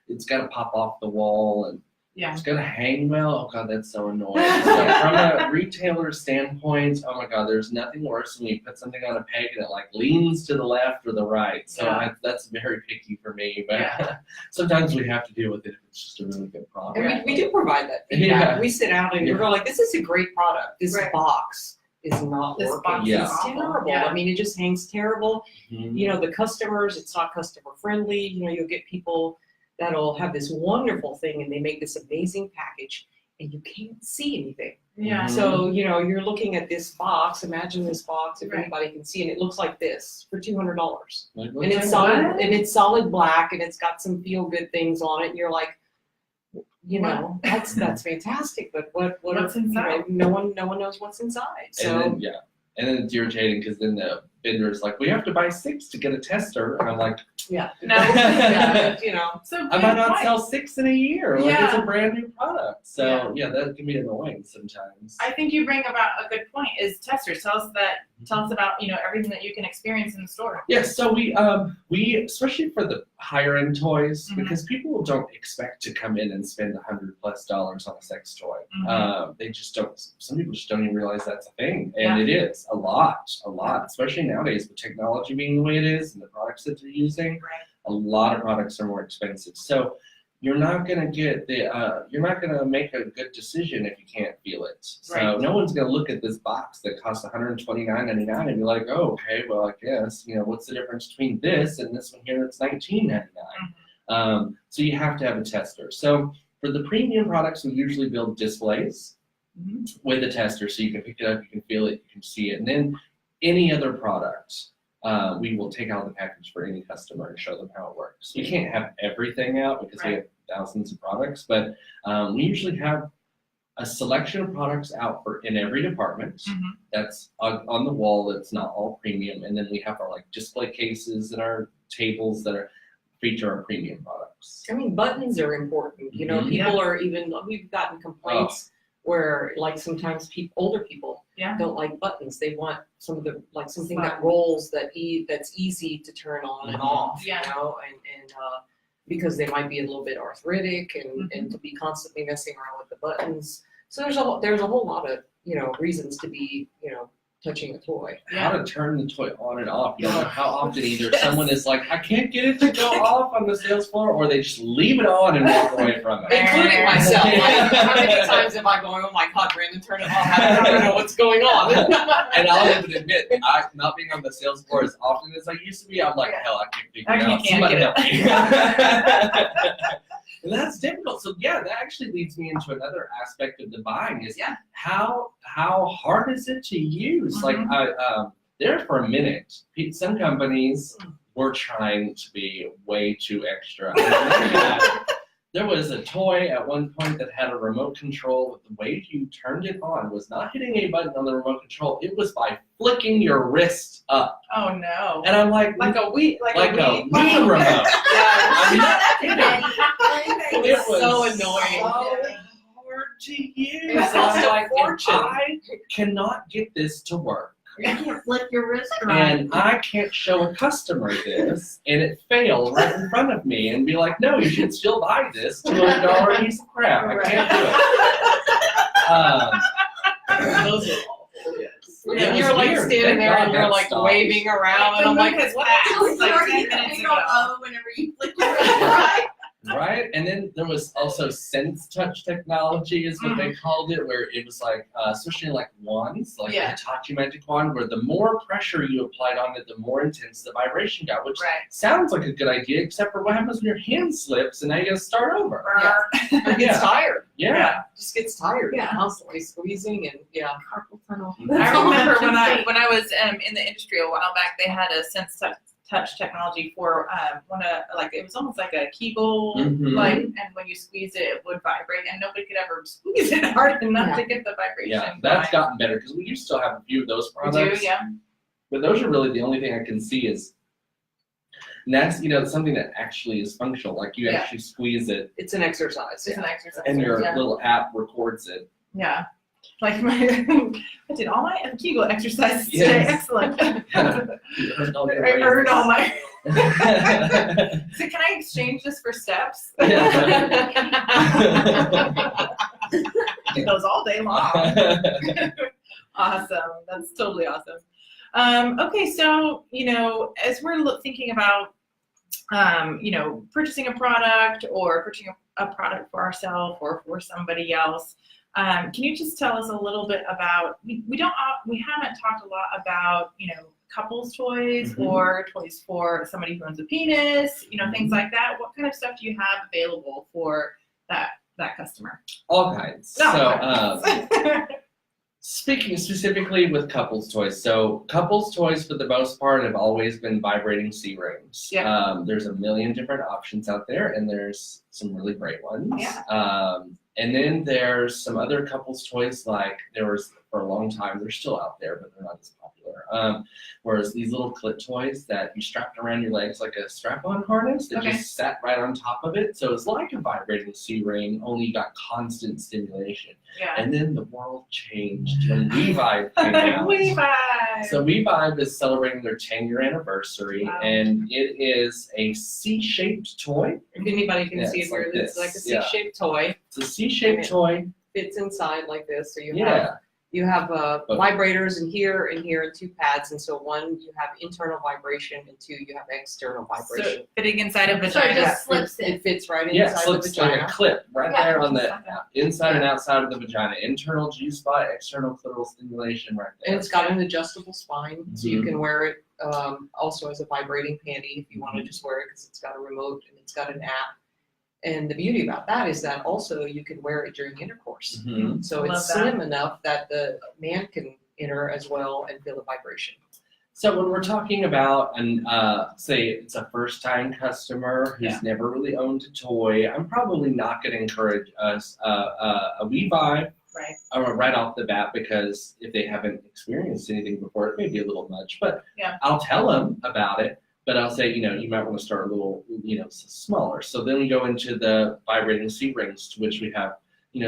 it's got to pop off the wall, and it's going to hang well. Oh God, that's so annoying. So from a retailer standpoint, oh my God, there's nothing worse when you put something on a peg and it like leans to the left or the right. So that's very picky for me. But sometimes we have to deal with it if it's just a really good product. And we do provide that feedback. We sit out and we're like, this is a great product. This box is not working. It's terrible. I mean, it just hangs terrible. You know, the customers, it's not customer friendly. You know, you'll get people that'll have this wonderful thing and they make this amazing package and you can't see anything. So, you know, you're looking at this box. Imagine this box, if anybody can see, and it looks like this for $200. And it's solid black, and it's got some feel good things on it. And you're like, you know, that's fantastic. But what What's if, inside? no one knows what's inside. So And then it's irritating because then the vendor's like, we have to buy 6 to get a tester. And I'm like, yeah, No. yeah, you know. So I might not good sell point. 6 in a year. Like it's Yeah. a brand new product. So yeah, that can be annoying sometimes. I think you bring about a good point. Is testers tell us about everything that you can experience in the store. Yes, so we especially for the higher end toys, Mhm. because people don't expect to come in and spend $100+ on a sex toy. They just don't. Some people just don't even realize that's a thing, and it is a lot, especially nowadays with technology being the way it is and the products that they're using. Right. A lot of products are more expensive, so you're not gonna get you're not gonna make a good decision if you can't feel it. So Right. no one's gonna look at this box that costs $129.99 and be like, oh, okay, well, I guess, what's the difference between this and this one here that's $19.99? So you have to have a tester. So for the premium products, we usually build displays with a tester, so you can pick it up, you can feel it, you can see it, and then any other product, we will take out the package for any customer and show them how it works. We can't have everything out because we have thousands of products, but we usually have a selection of products out in every department. That's on the wall. That's not all premium, and then we have our display cases and our tables that feature our premium products. I mean, buttons are important. You know, people are even. We've gotten complaints where sometimes older people don't like buttons. They want some of the something that rolls that's easy to turn on and off. Yeah. You know, and because they might be a little bit arthritic and to be constantly messing around with the buttons. So there's a whole lot of reasons to be touching a toy. How to turn the toy on and off. You don't know how often either someone is like, I can't get it to go off on the sales floor, or they just leave it on and walk away from it. Including myself. How many times am I going, oh my God, Brandon, turn it off. I don't know what's going on. And I'll even admit, not being on the sales floor as often as I used to be, I'm like, hell, I can't figure it out. Somebody help me. And that's difficult. So that actually leads me into another aspect of the buying is how hard is it to use? There for a minute, some companies were trying to be way too extra. There was a toy at one point that had a remote control, but the way you turned it on was not hitting a button on the remote control. It was by flicking your wrist up. Oh no. And I'm like a Wii Wii remote. It was so annoying. So hard to use. It's And I'm also like, a fortune. I cannot get this to work. You can't flip your wrist around. And I can't show a customer this, and it failed right in front of me, and be like, no, you should still buy this $200 piece of crap. I can't do it. Those are awful. It And was you're weird. standing Thank there God and you're that stopped. waving around, and I'm like, what? It's like already 10 minutes you go, ago. oh, whenever you flip your wrist right. Right? And then there was also sense touch technology is what they called it, where it was especially wands, the Hitachi magic wand, where the more pressure you applied on it, the more intense the vibration got, which sounds like a good idea, except for what happens when your hand slips and now you gotta start over. It gets tired. Yeah. Just gets tired. Yeah. Constantly squeezing and Carpal tunnel. I remember when I was in the industry a while back, they had a sense touch technology for it was almost like a Kegel and when you squeeze it would vibrate, and nobody could ever squeeze it hard enough to get the vibration. Yeah, that's gotten better because we used to have a few of those products. We do, But those are really the only thing I can see is. And that's something that actually is functional. Like you actually squeeze it. it's an exercise. It's an exercise. And your little app records it. Yeah. I did all my Kegel exercises today. Excellent. You earned all your I earned all raises. my. So can I exchange this for steps? Do those all day long. Awesome. That's totally awesome. Okay, so as we're thinking about purchasing a product or purchasing a product for ourselves or for somebody else, can you just tell us a little bit about we haven't talked a lot about couples toys or toys for somebody who owns a penis, things like that. What kind of stuff do you have available for that customer? All kinds. Speaking specifically with couples toys, so couples toys for the most part have always been vibrating C-rings. Yeah. There's a million different options out there, and there's some really great ones. Yeah. And then there's some other couples toys, like there was for a long time, they're still out there, but they're not as popular. Whereas these little clit toys that you strapped around your legs like a strap-on harness that just sat right on top of it. So it's like a vibrating C-ring, only you got constant stimulation. Yeah. And then the world changed when WeVibe came out. WeVibe. So WeVibe is celebrating their 10-year anniversary, Wow. and it is a C-shaped toy. If anybody can Yeah, see it it's here, like it's this. like a Yeah. C-shaped toy. It's a C-shaped And it toy. fits inside like this. So Yeah. you have But- vibrators in here, and 2 pads. And so 1, you have internal vibration, and 2, you have external vibration. So fitting inside a So it vagina. just slips in. It fits right Yeah, inside the slips like vagina. a clip right Yeah, there on just the like that. inside and outside of the vagina. Internal G-spot, external clitoral stimulation right there. And it's got an adjustable spine, so you Mhm. can wear it also as a vibrating panty if you want to just wear it, because it's got a remote and it's got an app. And the beauty about that is that also you can wear it during intercourse. Mhm. So Love it's that. slim enough that the man can enter as well and feel the vibration. So when we're talking about, say it's a first-time customer who's Yeah. never really owned a toy, I'm probably not going to encourage us a WeVibe Right. right off the bat, because if they haven't experienced anything before, it may be a little much. But Yeah. I'll tell them about it. But I'll say, you might want to start a little, smaller. So then we go into the vibrating C-rings, to which we have,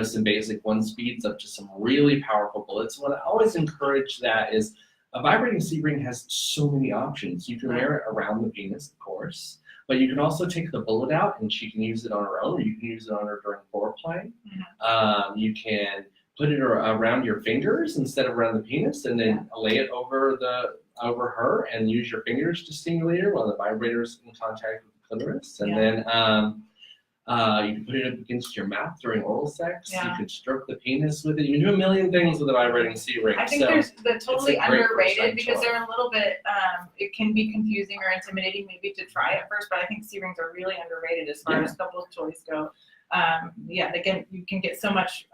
some basic 1 speeds up to some really powerful bullets. What I always encourage that is a vibrating C-ring has so many options. You can wear it around the penis, of course, but you can also take the bullet out and she can use it on her own, or you can use it on her during foreplay. You can put it around your fingers instead of around the penis, and then lay it over her and use your fingers to stimulate her while the vibrator is in contact with the clitoris. And then you can put it up against your mouth during oral sex. Yeah. You can stroke the penis with it. You can do a million things with a vibrating C-ring. I think So they're totally a great underrated first-time because toy. they're a little bit, it can be confusing or intimidating maybe to try at first, but I think C-rings are really underrated as far Yeah. as couples toys go. You can get so much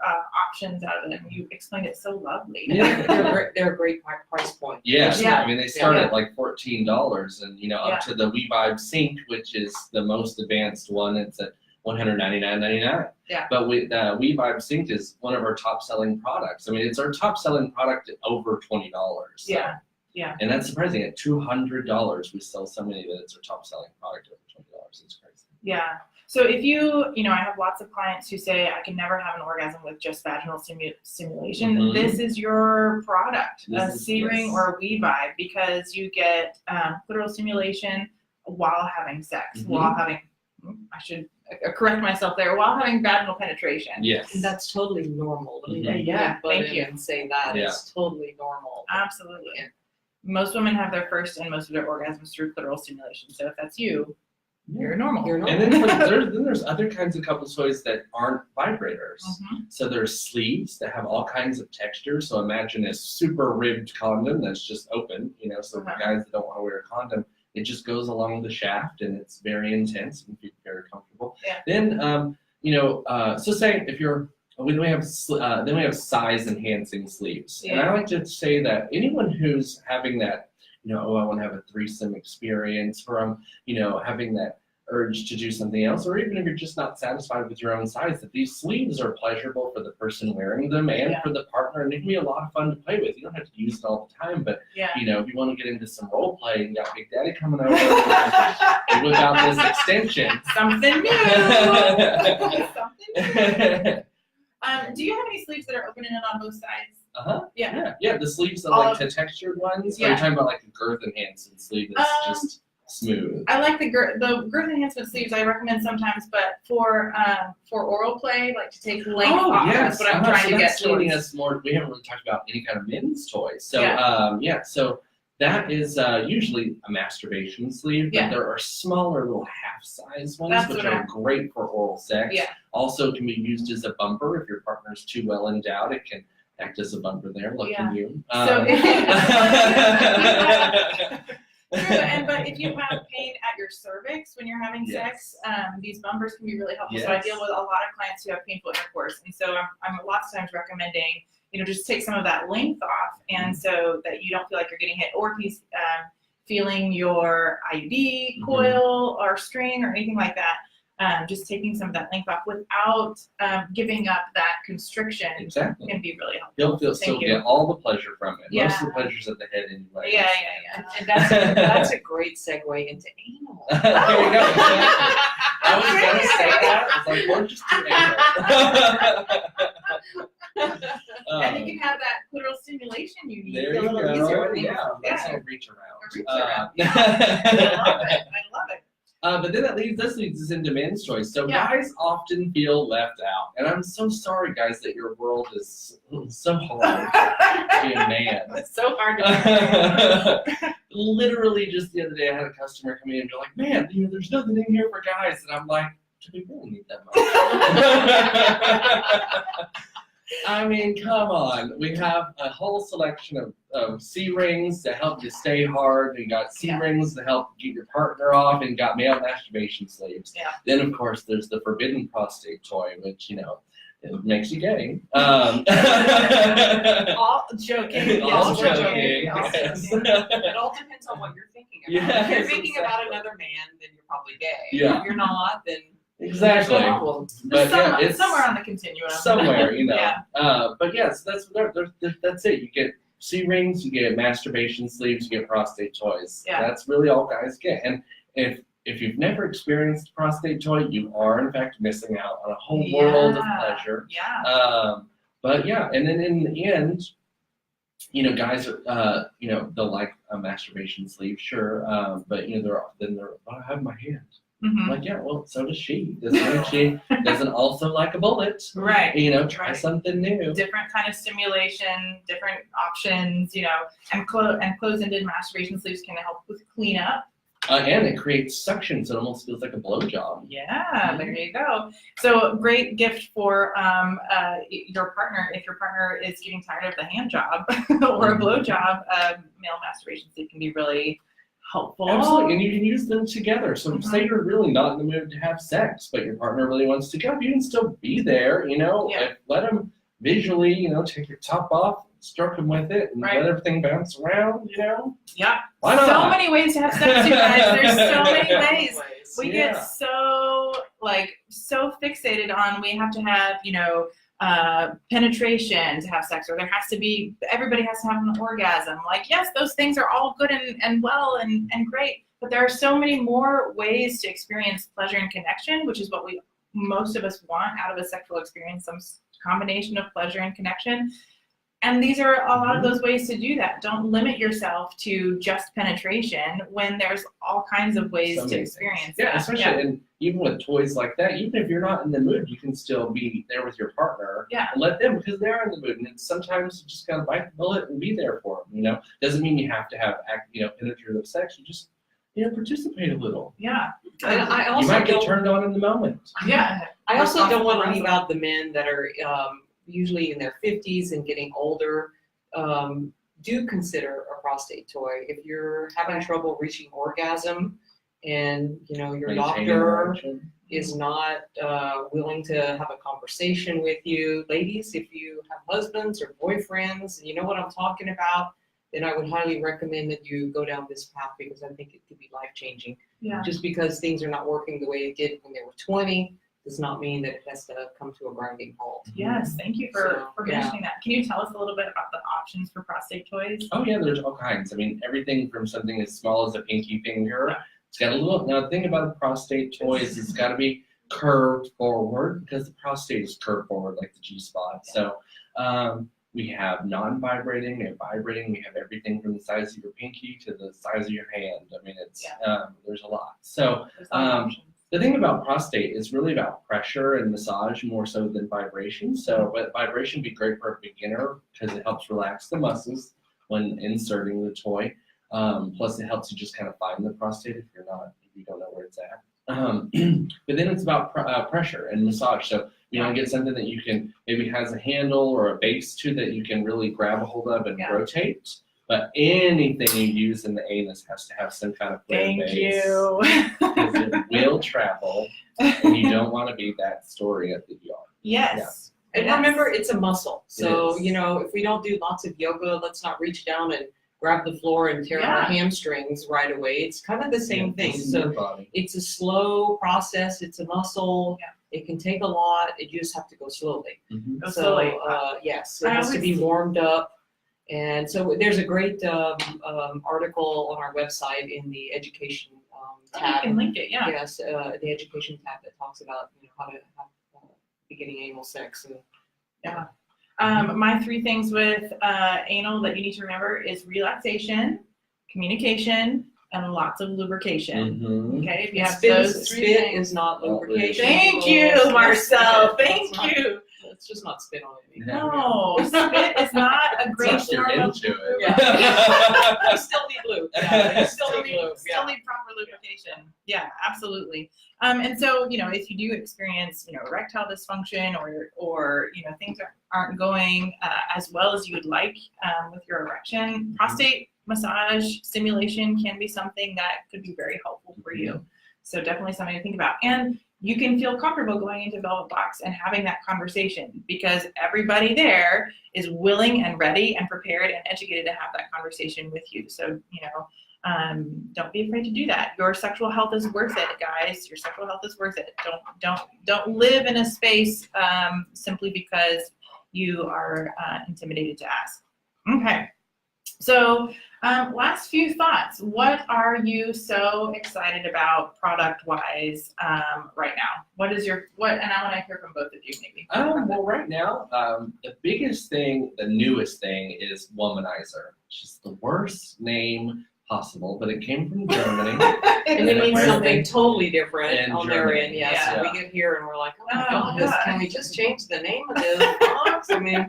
options out of it, and you explained it so lovely. Yeah. They're a great price point. Yes, Yeah. I mean they start Yeah. at like $14, and up to the WeVibe Sync, which is the most advanced one. It's at $199.99. Yeah. But the WeVibe Sync is one of our top selling products. I mean, it's our top selling product at over $20. So. Yeah. Yeah. And that's surprising. At $200, we sell so many that it's our top selling product at over $20. It's crazy. Yeah. So if I have lots of clients who say I can never have an orgasm with just vaginal stimulation. Mhm. This is your product, a This is- C-ring yes. or a WeVibe, because you get clitoral stimulation while having sex, Mhm. while having, I should correct myself there, while having vaginal penetration. Yes. And that's totally normal. Let me Mhm. Yeah, butt thank in you. and say that Yeah. it's totally normal. Absolutely. Yeah. Most women have their first and most of their orgasms through clitoral stimulation. So if that's you, you're normal. You're normal. And then there's other kinds of couple toys that aren't vibrators. Mhm. So there's sleeves that have all kinds of textures. So imagine a super ribbed condom that's just open, so the guys that don't want to wear a condom, it just goes along the shaft and it's very intense and be very comfortable. Yeah. Then, so say if you're, then we have size enhancing sleeves. And I like to say that anyone who's having that, I want to have a threesome experience, or I'm, having that urge to do something else, or even if you're just not satisfied with your own size, that these sleeves are pleasurable for the person wearing them and for the partner, and it can be a lot of fun to play with. You don't have to use it all the time, but if you want to get into some role play and you got Big Daddy coming over, you whip out this extension. Something new. Something new. Do you have any sleeves that are open and on both sides? Yeah. The sleeves are like the textured ones. Or are you talking about like a girth enhancing sleeve that's just smooth? I like the girth enhancement sleeves. I recommend sometimes, but for oral play, like to take length off. Yes. That's what I'm trying to get that's leading towards. us more. We haven't really talked about any kind of men's toys. So so that is usually a masturbation sleeve, but there are smaller little half-size ones, which are great for oral sex. Yeah. Also can be used as a bumper if your partner's too well endowed. It can act as a bumper there. Look at you. So but if you have pain at your cervix when you're having sex, these bumpers can be really helpful. So I deal with a lot of clients who have painful intercourse, and so I'm lots of times recommending just take some of that length off, and so that you don't feel like you're getting hit, or if he's feeling your IUD coil or string or anything like that. Just taking some of that length off without giving up that constriction Exactly. can be really helpful. You'll still get all the pleasure from it. Yeah. Most of the pleasure's at the head anyway. Yeah. And that's a great segue into anal. There you go. I was gonna say that. It's like, we're just doing anal. And you can have that clitoral stimulation you need. There a you little go. easier. Yeah, that's Yeah. a reach around. A reach around. Yeah. I love it. But then this leads us into men's choice. So Yeah. guys often feel left out. And I'm so sorry, guys, that your world is so hard to be a man. It's so hard to Literally just the other day I had a customer come in and be like, man, there's nothing in here for guys. And I'm like, do we really need that much? I mean, come on. We have a whole selection of C-rings to help you stay hard. You got C-rings to help get your partner off, and you got male masturbation sleeves. Yeah. Then, of course, there's the forbidden prostate toy, which, it makes you gay. All joking. All Yes, joking. All Yes. joking. It all depends on what you're thinking about. Yes, If you're thinking about exactly. another man, then you're probably gay. Yeah. If you're not, then Exactly. there's no problem. But yeah, it's somewhere on the continuum. somewhere, Yeah. But yes, that's it. You get C-rings, you get masturbation sleeves, you get prostate toys. Yeah. That's really all guys get. And if you've never experienced a prostate toy, you are in fact missing out on a whole world of pleasure. Yeah. But yeah, and then in the end, guys are, they'll like a masturbation sleeve, sure, but they're I have my hand. Mhm. Like, yeah, well, so does she. She doesn't also like a bullet. Right. Try Right. something new. Different kind of stimulation, different options, and closed-ended masturbation sleeves can help with cleanup. And it creates suction, so it almost feels like a blowjob. Yeah, there you go. So great gift for your partner if your partner is getting tired of the hand job or a blow job. Male masturbation sleeve can be really helpful. Absolutely, and you can use them together. So say you're really not in the mood to have sex, but your partner really wants to go, you can still be there, Yeah. Let them visually, take your top off, stroke them with it, and Right. let everything bounce around, Yeah. Why not? So many ways to have sex, you guys. There's so many ways. We Yeah. get so fixated on we have to have, penetration to have sex, or everybody has to have an orgasm. Like, yes, those things are all good and well and great, but there are so many more ways to experience pleasure and connection, which is what most of us want out of a sexual experience, some combination of pleasure and connection. And these are a lot of those ways to do that. Don't limit yourself to just penetration when there's all kinds of ways So to many experience things. Yeah, that. especially and even with toys like that, even if you're not in the mood, you can still be there with your partner. Yeah. And let them, because they're in the mood. And it's sometimes you just gotta bite the bullet and be there for them. Doesn't mean you have to have penetrative sex. You just participate a little. Yeah. And I You also might get don't, turned on in the moment. Yeah. I also don't want to Responsible. leave out the men that are usually in their 50s and getting older. Do consider a prostate toy if you're having Right. trouble reaching orgasm, and your Maintaining doctor erection. is not willing to have a conversation with you. Ladies, if you have husbands or boyfriends, and you know what I'm talking about, then I would highly recommend that you go down this path, because I think it could be life-changing. Yeah. Just because things are not working the way it did when they were 20 does not mean that it has to come to a grinding halt. Yes. Thank you for Yeah. mentioning that. Can you tell us a little bit about the options for prostate toys? Oh yeah, there's all kinds. I mean, everything from something as small as a pinky finger. Yeah. It's got a little. Now, the thing about a prostate toy is it's got to be curved forward, because the prostate is curved forward like the G-spot. So we have non-vibrating, we have vibrating, we have everything from the size of your pinky to the size of your hand. I mean, it's there's a lot. So There's a lot of options. the thing about prostate is really about pressure and massage more so than vibration. So, but vibration would be great for a beginner because it helps relax the muscles when inserting the toy. Plus, it helps you just kind of find the prostate if you don't know where it's at. But then it's about pressure and massage. So get something that you can maybe has a handle or a base to that you can really grab a hold of and rotate. But anything you use in the anus has to have some kind of flare base. Thank you. Because it will travel, and you don't want to be that story at the ER. Yes. And Yes. remember, it's a muscle. So, is. you know, if we don't do lots of yoga, let's not reach down and grab the floor and tear our hamstrings right away. It's kind of the same thing. This is your So body. it's a slow process. It's a muscle. It can take a lot. You just have to go slowly. Mhm. Go So, slowly. yes, it I has to be always- warmed up. And so there's a great article on our website in the education You tab. can link it, yeah. Yes, the education tab that talks about, you know, how to have beginning anal sex. And My 3 things with anal that you need to remember is relaxation, communication, and lots of lubrication. Mhm. Okay, if you have spit, those 3 spit things. is not Oh, lubrication. Thank people. you, Spit- Marcel. spit. Thank It's not- you. It's just not spit on anything. Yeah. No, spit is not a great Unless you're form of into it. You still need lube. Yeah, you still still need, need lube. still need proper lubrication. Yeah, absolutely. And so, you know, if you do experience, you know, erectile dysfunction or you know, things aren't going as well as you would like with your erection, prostate massage stimulation can be something that could be very helpful for you. So definitely something to think about. And you can feel comfortable going into Velvet Box and having that conversation because everybody there is willing and ready and prepared and educated to have that conversation with you. So, you know, don't be afraid to do that. Your sexual health is worth it, guys. Your sexual health is worth it. Don't live in a space simply because you are intimidated to ask. Okay. So last few thoughts. What are you so excited about product-wise right now? And I want to hear from both of you maybe. Well, right now, the biggest thing, the newest thing is Womanizer, which is the worst name possible, but it came from Germany. And it means Where something they- totally different in on their Germany, end. Yes, yeah. and we get here and we're like, oh my Oh, goodness, gosh. can we just change the name of this box? I mean,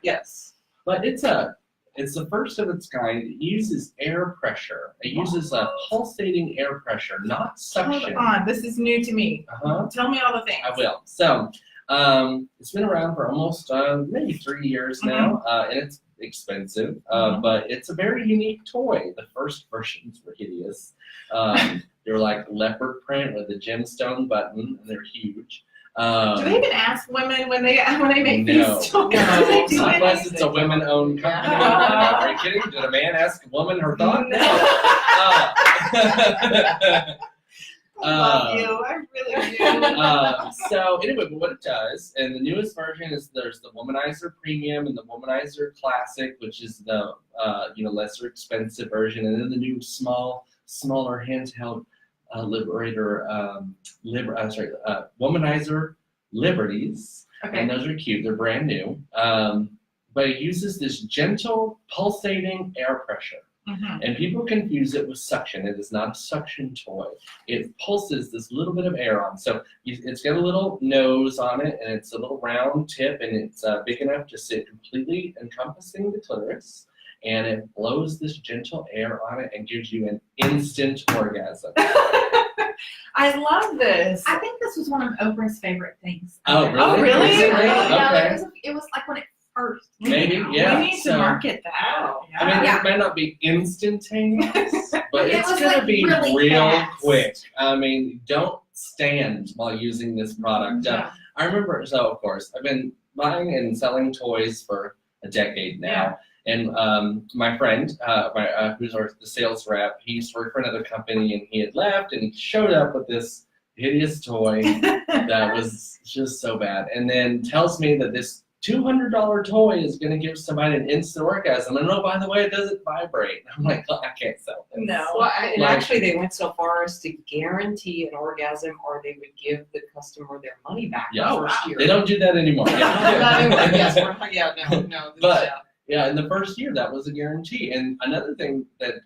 yes. But it's the first of its kind. It uses air pressure. It uses a pulsating air pressure, not suction. Hold on, this is new to me. Uh-huh. Tell me all the things. I will. So, it's been around for almost maybe 3 years now, and it's expensive, but it's a very unique toy. The first versions were hideous. They were like leopard print with a gemstone button, and they're huge. Do they even ask women when they make No. these toys? No. Do they do Unless it? it's a women-owned company. Yeah. Are you kidding? Did a man ask a woman her thought? I love you. I really do. So anyway, but what it does, and the newest version is there's the Womanizer Premium and the Womanizer Classic, which is the lesser expensive version, and then the new smaller handheld Womanizer Liberties, Okay. and those are cute. They're brand new, but it uses this gentle pulsating air pressure. Mhm. And people confuse it with suction. It is not a suction toy. It pulses this little bit of air on. So it's got a little nose on it, and it's a little round tip, and it's big enough to sit completely encompassing the clitoris. And it blows this gentle air on it and gives you an instant orgasm. I love this. I think this was one of Oprah's favorite things. Oh, really? Oh, really? Is it really? Yeah, Okay. it was like when it first. Maybe, came out. yeah. We need to so- market that. Wow. I mean, Yeah. it might not be instantaneous, but It it's was, going to like, be really real fast. quick. I mean, don't stand while using this product. Yeah. I remember, so of course, I've been buying and selling toys for a decade now. And my friend, who's the sales rep, he used to work for another company, and he had left, and he showed up with this hideous toy that was just so bad. And then tells me that this $200 toy is going to give somebody an instant orgasm. And oh, by the way, it doesn't vibrate. I'm like, I can't sell this. No. Well, and Like- actually, they went so far as to guarantee an orgasm, or they would give the customer their money back Yeah. the first year. They don't do that anymore. Not anymore. Yes, we're not. Yeah, no. But- Yeah, in the first year, that was a guarantee. And another thing that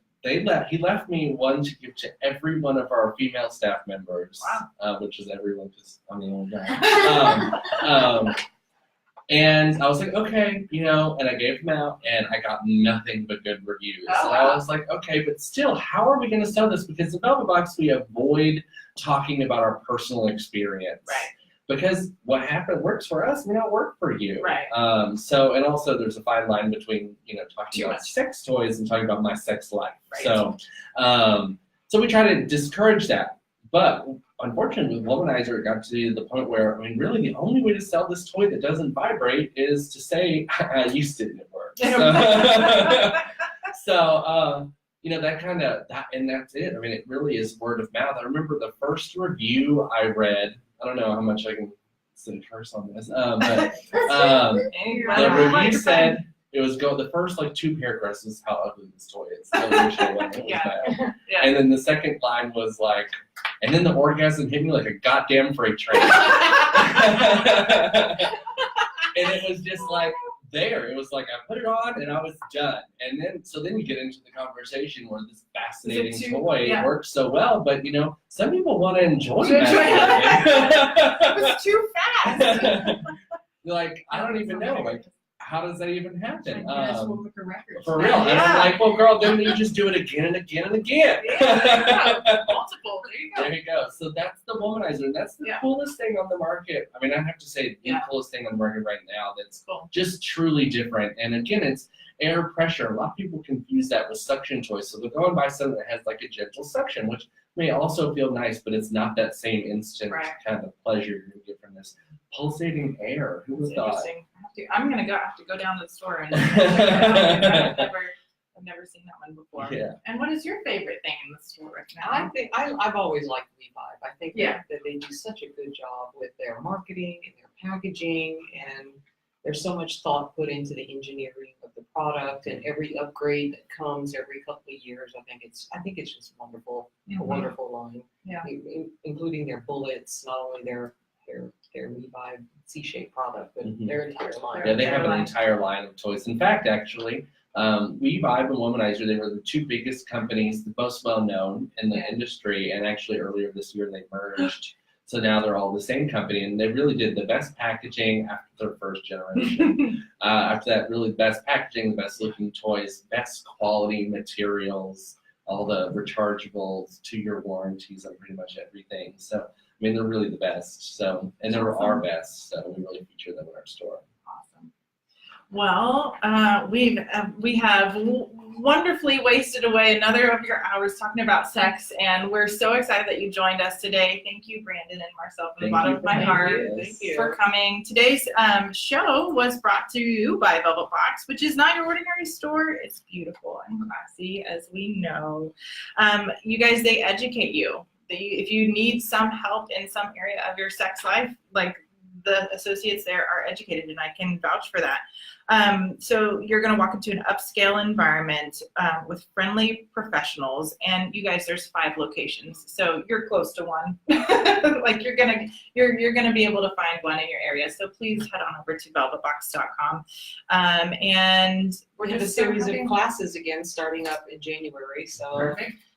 he left me one to give to every one of our female staff members, which is everyone because I'm the only guy. And I was like, okay, and I gave them out, and I got nothing but good reviews. Oh, And I was like, okay, but still, how are we going to sell this? Because in Velvet Box, we avoid talking about our personal experience. Right. Because what works for us may not work for you. Right. So, and also there's a fine line between, talking Too about much. sex toys and talking about my sex life. Right. So we try to discourage that. But unfortunately, with Womanizer, it got to the point where, I mean, really the only way to sell this toy that doesn't vibrate is to say, I used it and it works. So, you know, and that's it. I mean, it really is word of mouth. I remember the first review I read, I don't know how much I can say curse on this, but the review said, it was the first like 2 paragraphs is how ugly this toy is. The original one, it was bad. Yeah. And then the second line was like, and then the orgasm hit me like a goddamn freight train. And it was just like there. It was like I put it on and I was done. And then you get into the conversation where this fascinating toy works so well, but you know, some people want to enjoy that. It was too fast. Like, I don't even know. Like, how does that even happen? For real. And I'm like, well, girl, then you just do it again and again and again. Multiple. There you go. There you go. So that's the Womanizer. And that's the coolest thing on the market. I mean, I have to say the coolest thing on the market right now that's just truly different. And again, it's air pressure. A lot of people confuse that with suction toys. So they're going by something that has like a gentle suction, which may also feel nice, but it's not that same instant kind of pleasure you're going to get from this pulsating air. Who would have thought? I'm gonna have to go down to the store and I've never seen that one before. Yeah. And what is your favorite thing in the store right now? I think I've always liked Revive. I think Yeah. that they do such a good job with their marketing and their packaging, and there's so much thought put into the engineering of the product, and every upgrade that comes every couple of years. I think it's just wonderful, a wonderful line. Yeah. Including their bullets, not only their Revive C-shaped product, but their entire line. Yeah, they have an entire line of toys. In fact, actually, Revive and Womanizer, they were the 2 biggest companies, the most well-known in the industry, and actually earlier this year they merged. So now they're all the same company, and they really did the best packaging after their first generation. After that, really the best packaging, the best looking toys, best quality materials, all the rechargeables, 2-year warranties on pretty much everything. So, I mean, they're really the best. So, and they're our best. So we really feature them in our store. Awesome. Well, we have wonderfully wasted away another of your hours talking about sex, and we're so excited that you joined us today. Thank you, Brandon and Marcelle, from the bottom of my heart for coming. Today's show was brought to you by Velvet Box, which is not your ordinary store. It's beautiful and classy, as we know. You guys, they educate you. If you need some help in some area of your sex life, like the associates there are educated, and I can vouch for that. So you're going to walk into an upscale environment with friendly professionals, and you guys, there's 5 locations, so you're close to one. Like you're gonna be able to find one in your area. So please head on over to velvetbox.com, and We're doing a series of classes again starting up in January. So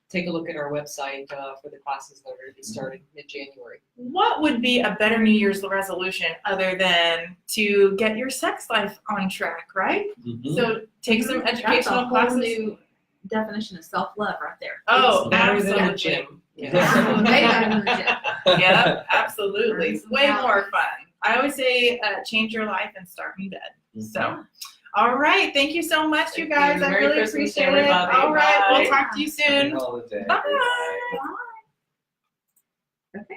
take a look at our website for the classes that are going to be starting mid-January. What would be a better New Year's resolution other than to get your sex life on track, right? So take some educational classes. That's a whole new definition of self-love right there. Oh, It's better than absolutely. the gym. Way better than the gym. Yeah, absolutely. It's way more fun. I always say change your life and start in bed. So, all right. Thank you so much, you guys. I Merry really Christmas, appreciate it. everybody. All right. Bye. We'll talk to you soon. Happy holiday. Bye. Okay.